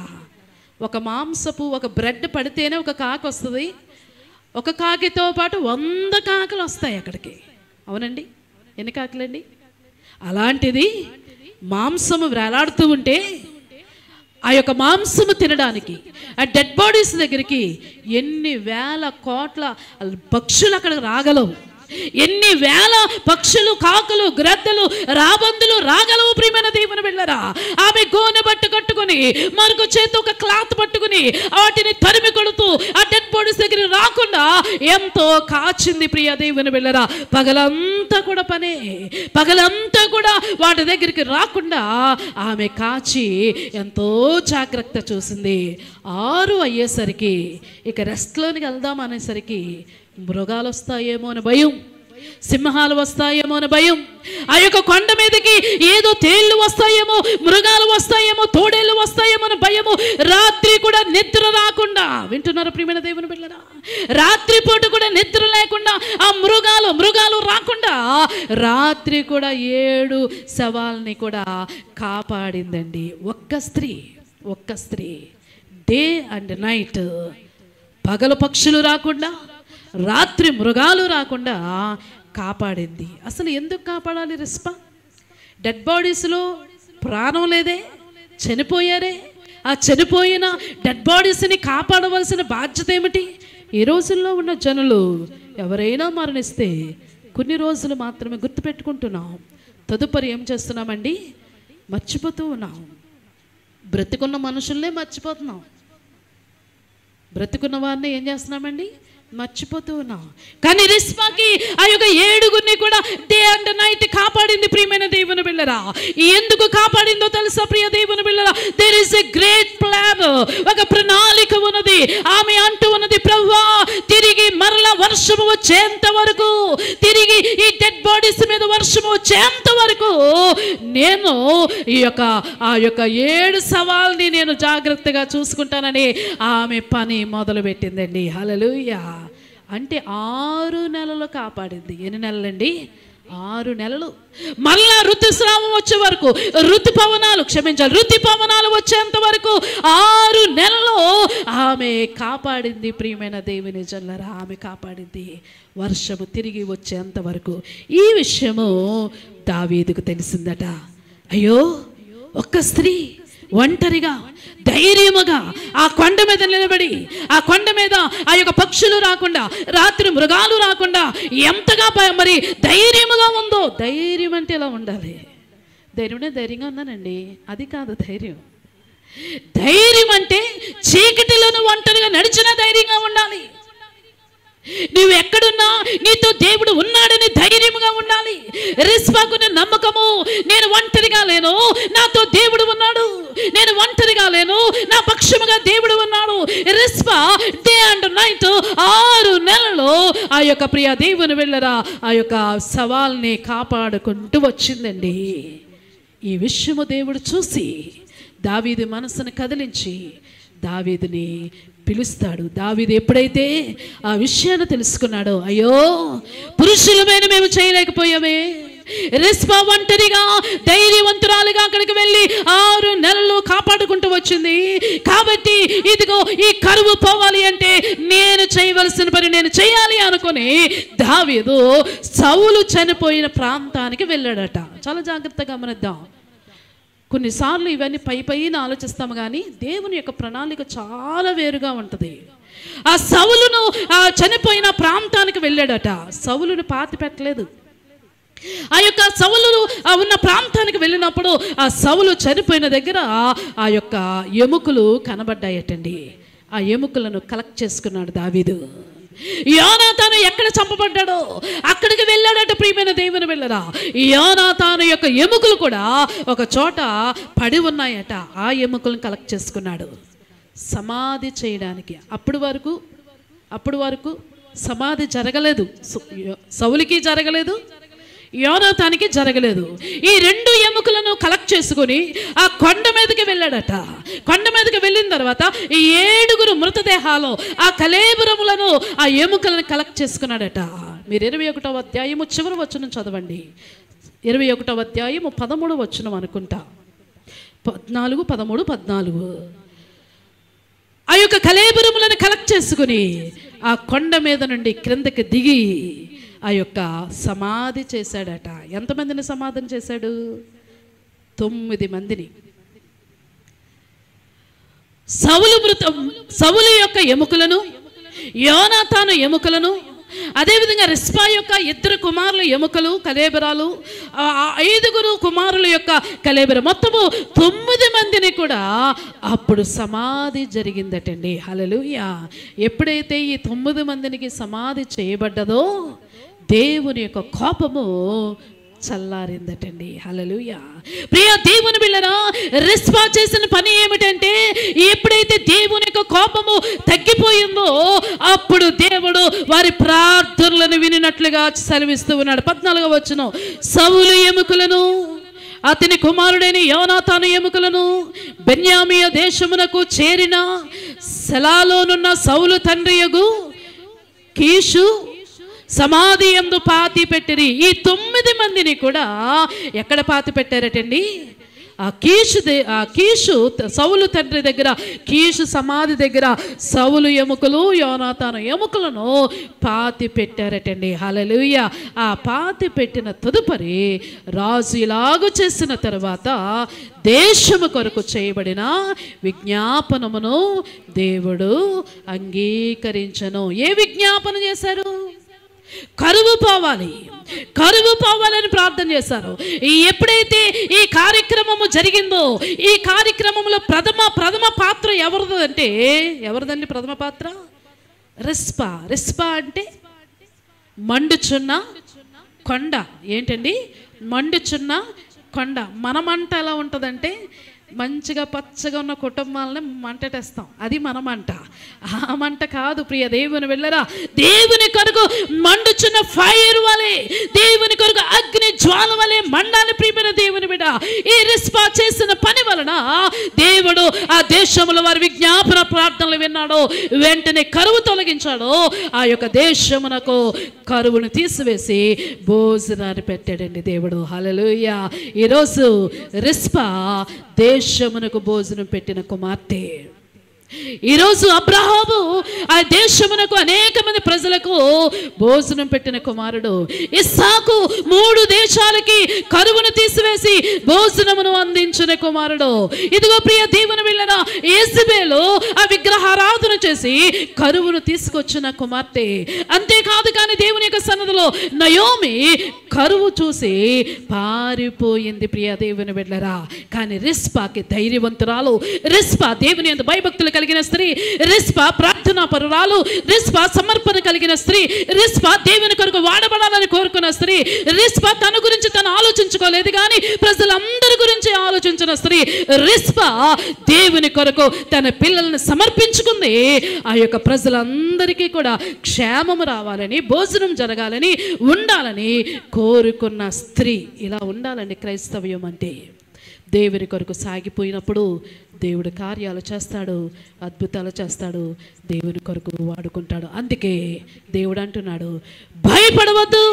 ఒక మాంసపు ఒక బ్రెడ్ పడితేనే ఒక కాకి వస్తుంది. ఒక కాకితో పాటు 100 కాకులు వస్తాయి అక్కడికి. అవునండి, ఎన్ని కాకులండి? అలాంటిది మాంసము వేలాడుతూ ఉంటే ఆ యొక్క మాంసము తినడానికి ఆ డెడ్ బాడీస్ దగ్గరికి ఎన్ని వేల కోట్ల పక్షులు అక్కడికి రాగలవు. ఎన్ని వేల పక్షులు, కాకులు, గ్రద్దలు, రాబందులు రాగలవు ప్రియమైన దేవుని బిడ్డలారా. ఆమె గోనె బట్ట కట్టుకుని మరొక చేతి ఒక క్లాత్ పట్టుకుని వాటిని తరిమి కొడుతూ ఆ డెడ్ బాడీస్ దగ్గర రాకుండా ఎంతో కాచింది ప్రియ దేవుని బిడ్డలారా. పగలంతా కూడా పనే, పగలంతా కూడా వాటి దగ్గరికి రాకుండా ఆమె కాచి ఎంతో జాగ్రత్త చూసింది. 6 అయ్యేసరికి ఇక రెస్ట్లోనికి వెళ్దాం అనేసరికి మృగాలు వస్తాయేమో అని భయం, సింహాలు వస్తాయేమో అని భయం, ఆ యొక్క కొండ మీదకి ఏదో తేళ్లు వస్తాయేమో, మృగాలు వస్తాయేమో, తోడేళ్ళు వస్తాయేమో అని భయము. రాత్రి కూడా నిద్ర రాకుండా, వింటున్నారు ప్రియమైన దేవుని బిడ్డలారా, రాత్రిపూట కూడా నిద్ర లేకుండా ఆ మృగాలు రాకుండా రాత్రి కూడా 7 శవాల్ని కూడా కాపాడిందండి ఒక్క స్త్రీ. డే అండ్ నైట్, పగలు పక్షులు రాకుండా రాత్రి మృగాలు రాకుండా కాపాడింది. అసలు ఎందుకు కాపాడాలి రిస్పా? డెడ్ బాడీస్లో ప్రాణం లేదే, చనిపోయారే. ఆ చనిపోయిన డెడ్ బాడీస్ని కాపాడవలసిన బాధ్యత ఏమిటి? ఈ రోజుల్లో ఉన్న జనులు ఎవరైనా మరణిస్తే కొన్ని రోజులు మాత్రమే గుర్తుపెట్టుకుంటున్నాం, తదుపరి ఏం చేస్తున్నామండి? మర్చిపోతూ ఉన్నాం. బ్రతికున్న మనుషుల్నే మర్చిపోతున్నాం, బ్రతికున్న వారిని ఏం చేస్తున్నామండి? మర్చిపోతూ ఉన్నాం. కానీ రిస్పాకి ఆ యొక్క 7గురిని కూడా డే అండ్ నైట్ కాపాడింది ప్రియమైన దేవుని బిడ్డలారా. ఎందుకు కాపాడిందో తెలుసా ప్రియ దేవుని బిడ్డలారా? There is a great plan, ఒక ప్రణాళిక ఉన్నది. ఆమె అంటూ ఉన్నది, ప్రభువా తిరిగి మరలా వర్షము వచ్చేంత వరకు, తిరిగి ఈ డెడ్ బాడీస్ మీద వర్షము వచ్చేంత వరకు నేను ఆ యొక్క 7 సవాల్ని నేను జాగ్రత్తగా చూసుకుంటానని ఆమె పని మొదలు పెట్టిందండి. హల్లెలూయా. అంటే 6 నెలలు కాపాడింది. ఎన్ని నెలలండి? 6 నెలలు. మళ్ళా ఋతుస్రావం వచ్చే వరకు, ఋతుపవనాలు వచ్చేంత వరకు 6 నెలలు ఆమె కాపాడింది ప్రియమైన దేవుని జనులారా. ఆమె కాపాడింది వర్షము తిరిగి వచ్చేంత వరకు. ఈ విషయము దావీదుకు తెలిసిందట. అయ్యో, ఒక్క స్త్రీ ఒంటరిగా ధైర్యముగా ఆ కొండ మీద నిలబడి, ఆ కొండ మీద ఆ యొక్క పక్షులు రాకుండా, రాత్రి మృగాలు రాకుండా ఎంతగా మరి ధైర్యముగా ఉందో. ధైర్యం అంటే ఎలా ఉండాలి? ధైర్యంగా ఉన్నానండి, అది కాదు ధైర్యం. ధైర్యం అంటే చీకటిలోను ఒంటరిగా నడిచిన ధైర్యంగా ఉండాలి. నువ్వు ఎక్కడున్నా నీతో దేవుడు ఉన్నాడని ధైర్యముగా ఉండాలి. రిస్పాకు నమ్మకము, నేను ఒంటరిగా లేను, నాతో దేవుడు ఉన్నాడు, నేను ఒంటరిగా లేను, నా పక్షముగా దేవుడు ఉన్నాడు. రిస్పా డే అండ్ నైట్ 6 నెలలు ఆ యొక్క ప్రియ దేవుని వెళ్ళరా ఆ యొక్క సవాల్ని కాపాడుకుంటూ వచ్చిందండి. ఈ విషయము దేవుడు చూసి దావీదు మనసును కదిలించి దావీదుని పిలుస్తాడు. దావీదు ఎప్పుడైతే ఆ విషయాన్ని తెలుసుకున్నాడో, అయ్యో పురుషులమైన మేము చేయలేకపోయామే, రిస్పా ఒంటరిగా ధైర్యవంతురాలుగా అక్కడికి వెళ్ళి 6 నెలలు కాపాడుకుంటూ వచ్చింది. కాబట్టి ఇదిగో ఈ కరువు పోవాలి అంటే నేను చేయవలసిన పని నేను చేయాలి అనుకుని దావీదు సౌలు చనిపోయిన ప్రాంతానికి వెళ్ళాడట. చాలా జాగ్రత్తగా గమనిద్దాం. కొన్నిసార్లు ఇవన్నీ పైన ఆలోచిస్తాము, కానీ దేవుని యొక్క ప్రణాళిక చాలా వేరుగా ఉంటుంది. ఆ సౌలును ఆ చనిపోయిన ప్రాంతానికి వెళ్ళాడట. సౌలును పాతి పెట్టలేదు. ఆ యొక్క సౌలు ఉన్న ప్రాంతానికి వెళ్ళినప్పుడు ఆ సౌలు చనిపోయిన దగ్గర ఆ యొక్క ఎముకలు కనబడ్డాయటండి. ఆ ఎముకలను కలెక్ట్ చేసుకున్నాడు దావీదు. యోనాతాను ఎక్కడ చంపబడ్డాడో అక్కడికి వెళ్ళాడట ప్రియమైన దేవుని వెళ్ళరా. యోనాతాను యొక్క ఎముకలు కూడా ఒక చోట పడి ఉన్నాయట. ఆ ఎముకలను కలెక్ట్ చేసుకున్నాడు సమాధి చేయడానికి. అప్పుడు వరకు సమాధి జరగలేదు. సౌలుకి జరగలేదు, యోనాతానికి జరగలేదు. ఈ 2 ఎముకలను కలెక్ట్ చేసుకుని ఆ కొండ మీదకి వెళ్ళాడట. కొండ మీదకి వెళ్ళిన తర్వాత ఈ 7 మృతదేహాలు ఆ కళేబరములను ఆ ఎముకలను కలెక్ట్ చేసుకున్నాడట. మీరు 21వ అధ్యాయము చివరి వచనం చదవండి. 21వ అధ్యాయము 13వ వచనం అనుకుంటా, 14, 13, 14. ఆ యొక్క కళేబరములను కలెక్ట్ చేసుకుని ఆ కొండ మీద నుండి క్రిందకి దిగి ఆ యొక్క సమాధి చేశాడట. ఎంతమందిని సమాధం చేశాడు? 9 మందిని. సౌలు యొక్క ఎముకలను, యోనాతాను ఎముకలను అదేవిధంగా రిస్పా యొక్క 2 కుమారుల ఎముకలు కళేబరాలు, 5 కుమారుల యొక్క కళేబర, మొత్తము 9 మందిని కూడా అప్పుడు సమాధి జరిగిందటండి. హల్లెలూయా. ఎప్పుడైతే ఈ 9 మందికి సమాధి చేయబడ్డదో దేవుని యొక్క కోపము చల్లారిందటండి. హల్లెలూయా. ప్రియ దేవుని బిడ్డలారా, రిస్పా చేసిన పని ఏమిటంటే, ఎప్పుడైతే దేవుని యొక్క కోపము తగ్గిపోయిందో అప్పుడు దేవుడు వారి ప్రార్థనలను వినినట్లుగా సెలవిస్తూ ఉన్నాడు. 14వ వచనం, సౌలు ఎముకలను అతని కుమారుడైన యోనాతాను ఎముకలను బెన్యామీయ దేశమునకు చేరిన సెలాలోనున్న సౌలు తండ్రియగు కీషు సమాధి యందు పాతి పెట్టిరి. ఈ 9 మందిని కూడా ఎక్కడ పాతి పెట్టారటండి? ఆ కీషు సౌలు తండ్రి దగ్గర, కీషు సమాధి దగ్గర సౌలు ఎముకలు యోనాతాను ఎముకలను పాతి పెట్టారటండి. హల్లెలూయా. ఆ పాతి పెట్టిన తదుపరి రాజు ఇలాగ చేసిన తర్వాత దేశము కొరకు చేయబడిన విజ్ఞాపనమును దేవుడు అంగీకరించను. ఏ విజ్ఞాపన చేశారు? కరువు పోవాలని ప్రార్థన చేశారు. ఎప్పుడైతే ఈ కార్యక్రమము జరిగిందో, ఈ కార్యక్రమంలో ప్రథమ పాత్ర ఎవరిదండి ప్రథమ పాత్ర? రిస్పా అంటే మండుచున్న కొండ. ఏంటండి? మండుచున్న కొండ. మన మంట ఎలా ఉంటుందంటే, మంచిగా పచ్చగా ఉన్న కుటుంబాలని మంటటేస్తాం, అది మన మంట. ఆ మంట కాదు ప్రియ దేవుని వెళ్ళరా. దేవుని కొరకు మండుచున్న ఫైర్ వలె, దేవుని కొరకు అగ్ని జ్వాల వలె మండాలి ప్రియమైన దేవుని బిడ్డ. ఈ రిస్పా చేసిన పని వలన దేవుడు ఆ దేశంలో వారి విజ్ఞాపన ప్రార్థనలు విన్నాడు. వెంటనే కరువు తొలగించాడు. ఆ యొక్క దేశమునకు కరువును తీసివేసి భోజనాన్ని పెట్టాడండి దేవుడు. హల్లెలూయా. ఈరోజు రిస్పా దేశమునకు భోజనం పెట్టిన కుమార్తె. ఈరోజు అబ్రహాము ఆ దేశమునకు అనేక మంది ప్రజలకు భోజనం పెట్టిన కుమారుడు. ఇస్సాకు 3 దేశాలకి కరువును తీసివేసి భోజనమును అందించిన కుమారుడు. ఇదిగో ప్రియ దేవుని బిడ్డలారా, యేజబెలు ఆ విగ్రహారాధన చేసి కరువును తీసుకొచ్చిన కుమార్తె. అంతేకాదు కానీ దేవుని యొక్క సన్నిధిలో నయోమి కరువు చూసి పారిపోయింది ప్రియ దేవుని బిడ్డలారా. కానీ రిస్పాకి ధైర్యవంతురాలు, రిస్పా దేవుని యందు భయభక్తులు కలిగిన స్త్రీ, రిస్పా ప్రార్థనా పరురాలు, రిస్పా సమర్పణ కలిగిన స్త్రీ, రిస్పా దేవుని కొరకు వాడబడాలని కోరుకున్న స్త్రీ, రిస్పా తన గురించి తను ఆలోచించుకోలేదు కానీ ప్రజలందరి గురించి ఆలోచించిన స్త్రీ. రిస్పా దేవుని కొరకు తన పిల్లల్ని సమర్పించుకుంది. ఆ యొక్క ప్రజలందరికీ కూడా క్షేమము రావాలని, భోజనం జరగాలని, ఉండాలని కోరుకున్న స్త్రీ. ఇలా ఉండాలండి క్రైస్తవ్యం అంటే. దేవుని కొరకు సాగిపోయినప్పుడు దేవుడు కార్యాలు చేస్తాడు, అద్భుతాలు చేస్తాడు, దేవుని కొరకు వాడుకుంటాడు. అందుకే దేవుడు అంటున్నాడు, భయపడవద్దు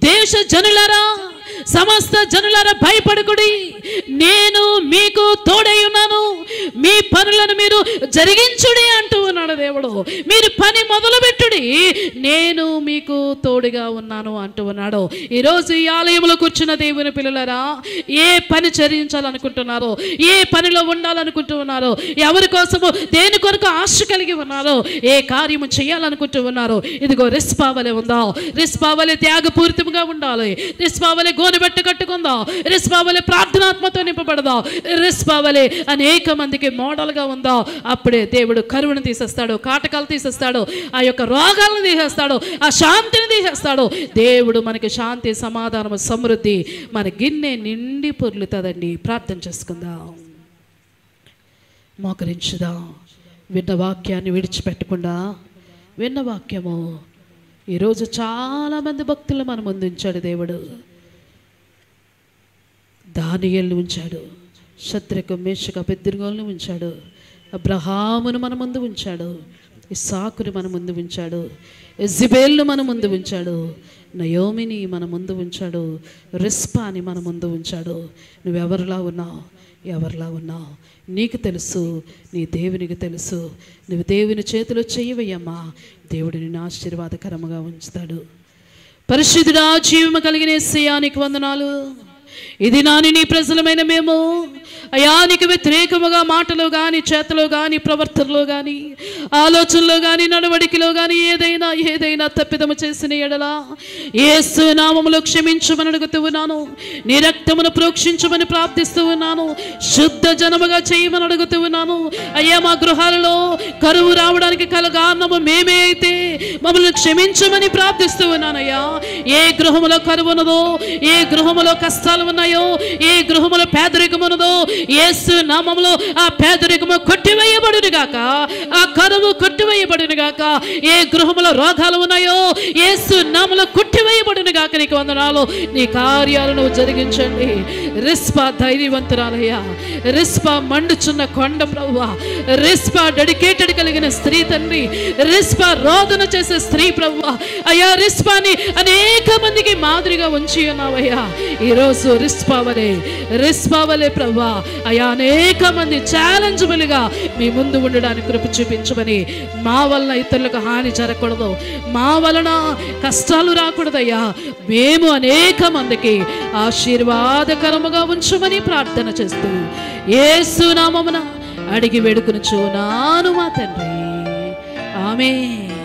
దేశ జనులారా, సమస్త జనులారా భయపడకుడి, నేను మీకు తోడై ఉన్నాను, మీ పనులను మీరు జరిగించుడి అంటూ ఉన్నాడు దేవుడు. మీరు పని మొదలుపెట్టుడి, నేను మీకు తోడుగా ఉన్నాను అంటూ ఉన్నాడు. ఈరోజు ఈ ఆలయంలో కూర్చున్న దేవుని పిల్లలారా, ఏ పని చరించాలనుకుంటున్నారో, ఏ పనిలో ఉండాలనుకుంటూ ఉన్నారో, ఎవరి కోసము దేని కొరకు ఆశ కలిగి ఉన్నారో, ఏ కార్యము చేయాలనుకుంటూ ఉన్నారో, ఇదిగో రిస్పా వలె ఉందా, రిస్పా వలె త్యాగపూరితంగా ఉండాలి, రిస్పా వలె గోనెబెట్టు కట్టుకుందాం, రిస్పా వలె ప్రార్థనాత్మతో నింపబడదాం, రిస్పా వలె అనేక మందికి మోడల్గా ఉందా. అప్పుడే దేవుడు కరువును తీసేస్తాడు, కాటకాలు తీసేస్తాడు, ఆ యొక్క రోగాలను తీసేస్తాడు, ఆ శాంతిని తీసేస్తాడు. దేవుడు మనకి శాంతి, సమాధానం, సమృద్ధి మన గిన్నె నిండి పొర్లుతుందండి. ప్రార్థన చేసుకుందాం, మోకరించుదాం. విన్న వాక్యాన్ని విడిచిపెట్టకుండా, విన్న వాక్యము ఈరోజు చాలామంది భక్తులు మన ముందు ఉంచాడు దేవుడు. దానియేలును ఉంచాడు, శద్రకు మేషకు అబేద్నెగోలను ఉంచాడు, అబ్రహామును మన ముందు ఉంచాడు, ఇస్సాకును మన ముందు ఉంచాడు, యెజబెల్ను మన ముందు ఉంచాడు, నయోమిని మన ముందు ఉంచాడు, రిస్పాని మన ముందు ఉంచాడు. నువ్వెవరిలా ఉన్నావు? ఎవరిలా ఉన్నావు? నీకు తెలుసు, నీ దేవునికి తెలుసు. నువ్వు దేవుని చేతిలో చెయ్యవయ్యమ్మా, దేవుడు నిన్ను ఆశీర్వాదకరముగా ఉంచుతాడు. పరిశుద్ధుడా, జీవము కలిగిన యేసయ్యా నీకు వందనాలు. ఇది నాని నీ ప్రజలమైన మేము అయా నీకు వ్యతిరేకముగా మాటలో కానీ చేతలో కానీ ప్రవర్తనలో కానీ ఆలోచనలో కానీ నడవడికలో కానీ ఏదైనా తప్పిదము చేసిన ఎడలా యేసు నామములో క్షమించమని అడుగుతూ ఉన్నాను. నీ రక్తమును ప్రోక్షించమని ప్రార్థిస్తూ ఉన్నాను. శుద్ధ జనముగా చేయమని అడుగుతూ ఉన్నాను. అయ్యా మా గృహాలలో కరువు రావడానికి కల కారణము మేమే అయితే మమ్మల్ని క్షమించమని ప్రార్థిస్తూ ఉన్నానయ్యా. ఏ గృహములో కరువు ఉన్నదో, ఏ గృహములో కష్టాలు ఉన్నాయో, ఏ గృహములో పేదరికం ఉన్నదో యేసు నామములో ఆ పేదరికము కొట్టివేయబడును గాక, ఆ కరువు కొట్టివేయబడును గాక. ఏ గృహములో రోగాలు ఉన్నాయో యేసు నామములో కొట్టివేయబడును గాక. నీకు వందనాలు. నీ కార్యాలను జరిగించండి. రిస్పా ధైర్యవంతురాలయ్యా, రిస్పా మండుచున్న కొండ ప్రభువా, రిస్పా డెడికేటెడ్ కలిగిన స్త్రీ తండ్రి, రిస్పా రోదన చేసే స్త్రీ ప్రభువా. అయ్యా రిస్పాని అనేక మందికి మాదిరిగా ఉంచి ఉన్నావయ్యా. ఈరోజు రిస్పా వలే ప్రభువా అయ్యా అనేక మంది ఛాలెంజబుల్గా మీ ముందు ఉండడానికి కృప చూపించమని, మా వలన ఇతరులకు హాని జరగకూడదు, మా వలన కష్టాలు రాకూడదయ్యా. మేము అనేక మందికి ఆశీర్వాదకరముగా ఉంచమని ప్రార్థన చేస్తూ యేసు నామమున అడిగి వేడుకొనుచున్నాను మా తండ్రి. ఆమేన్.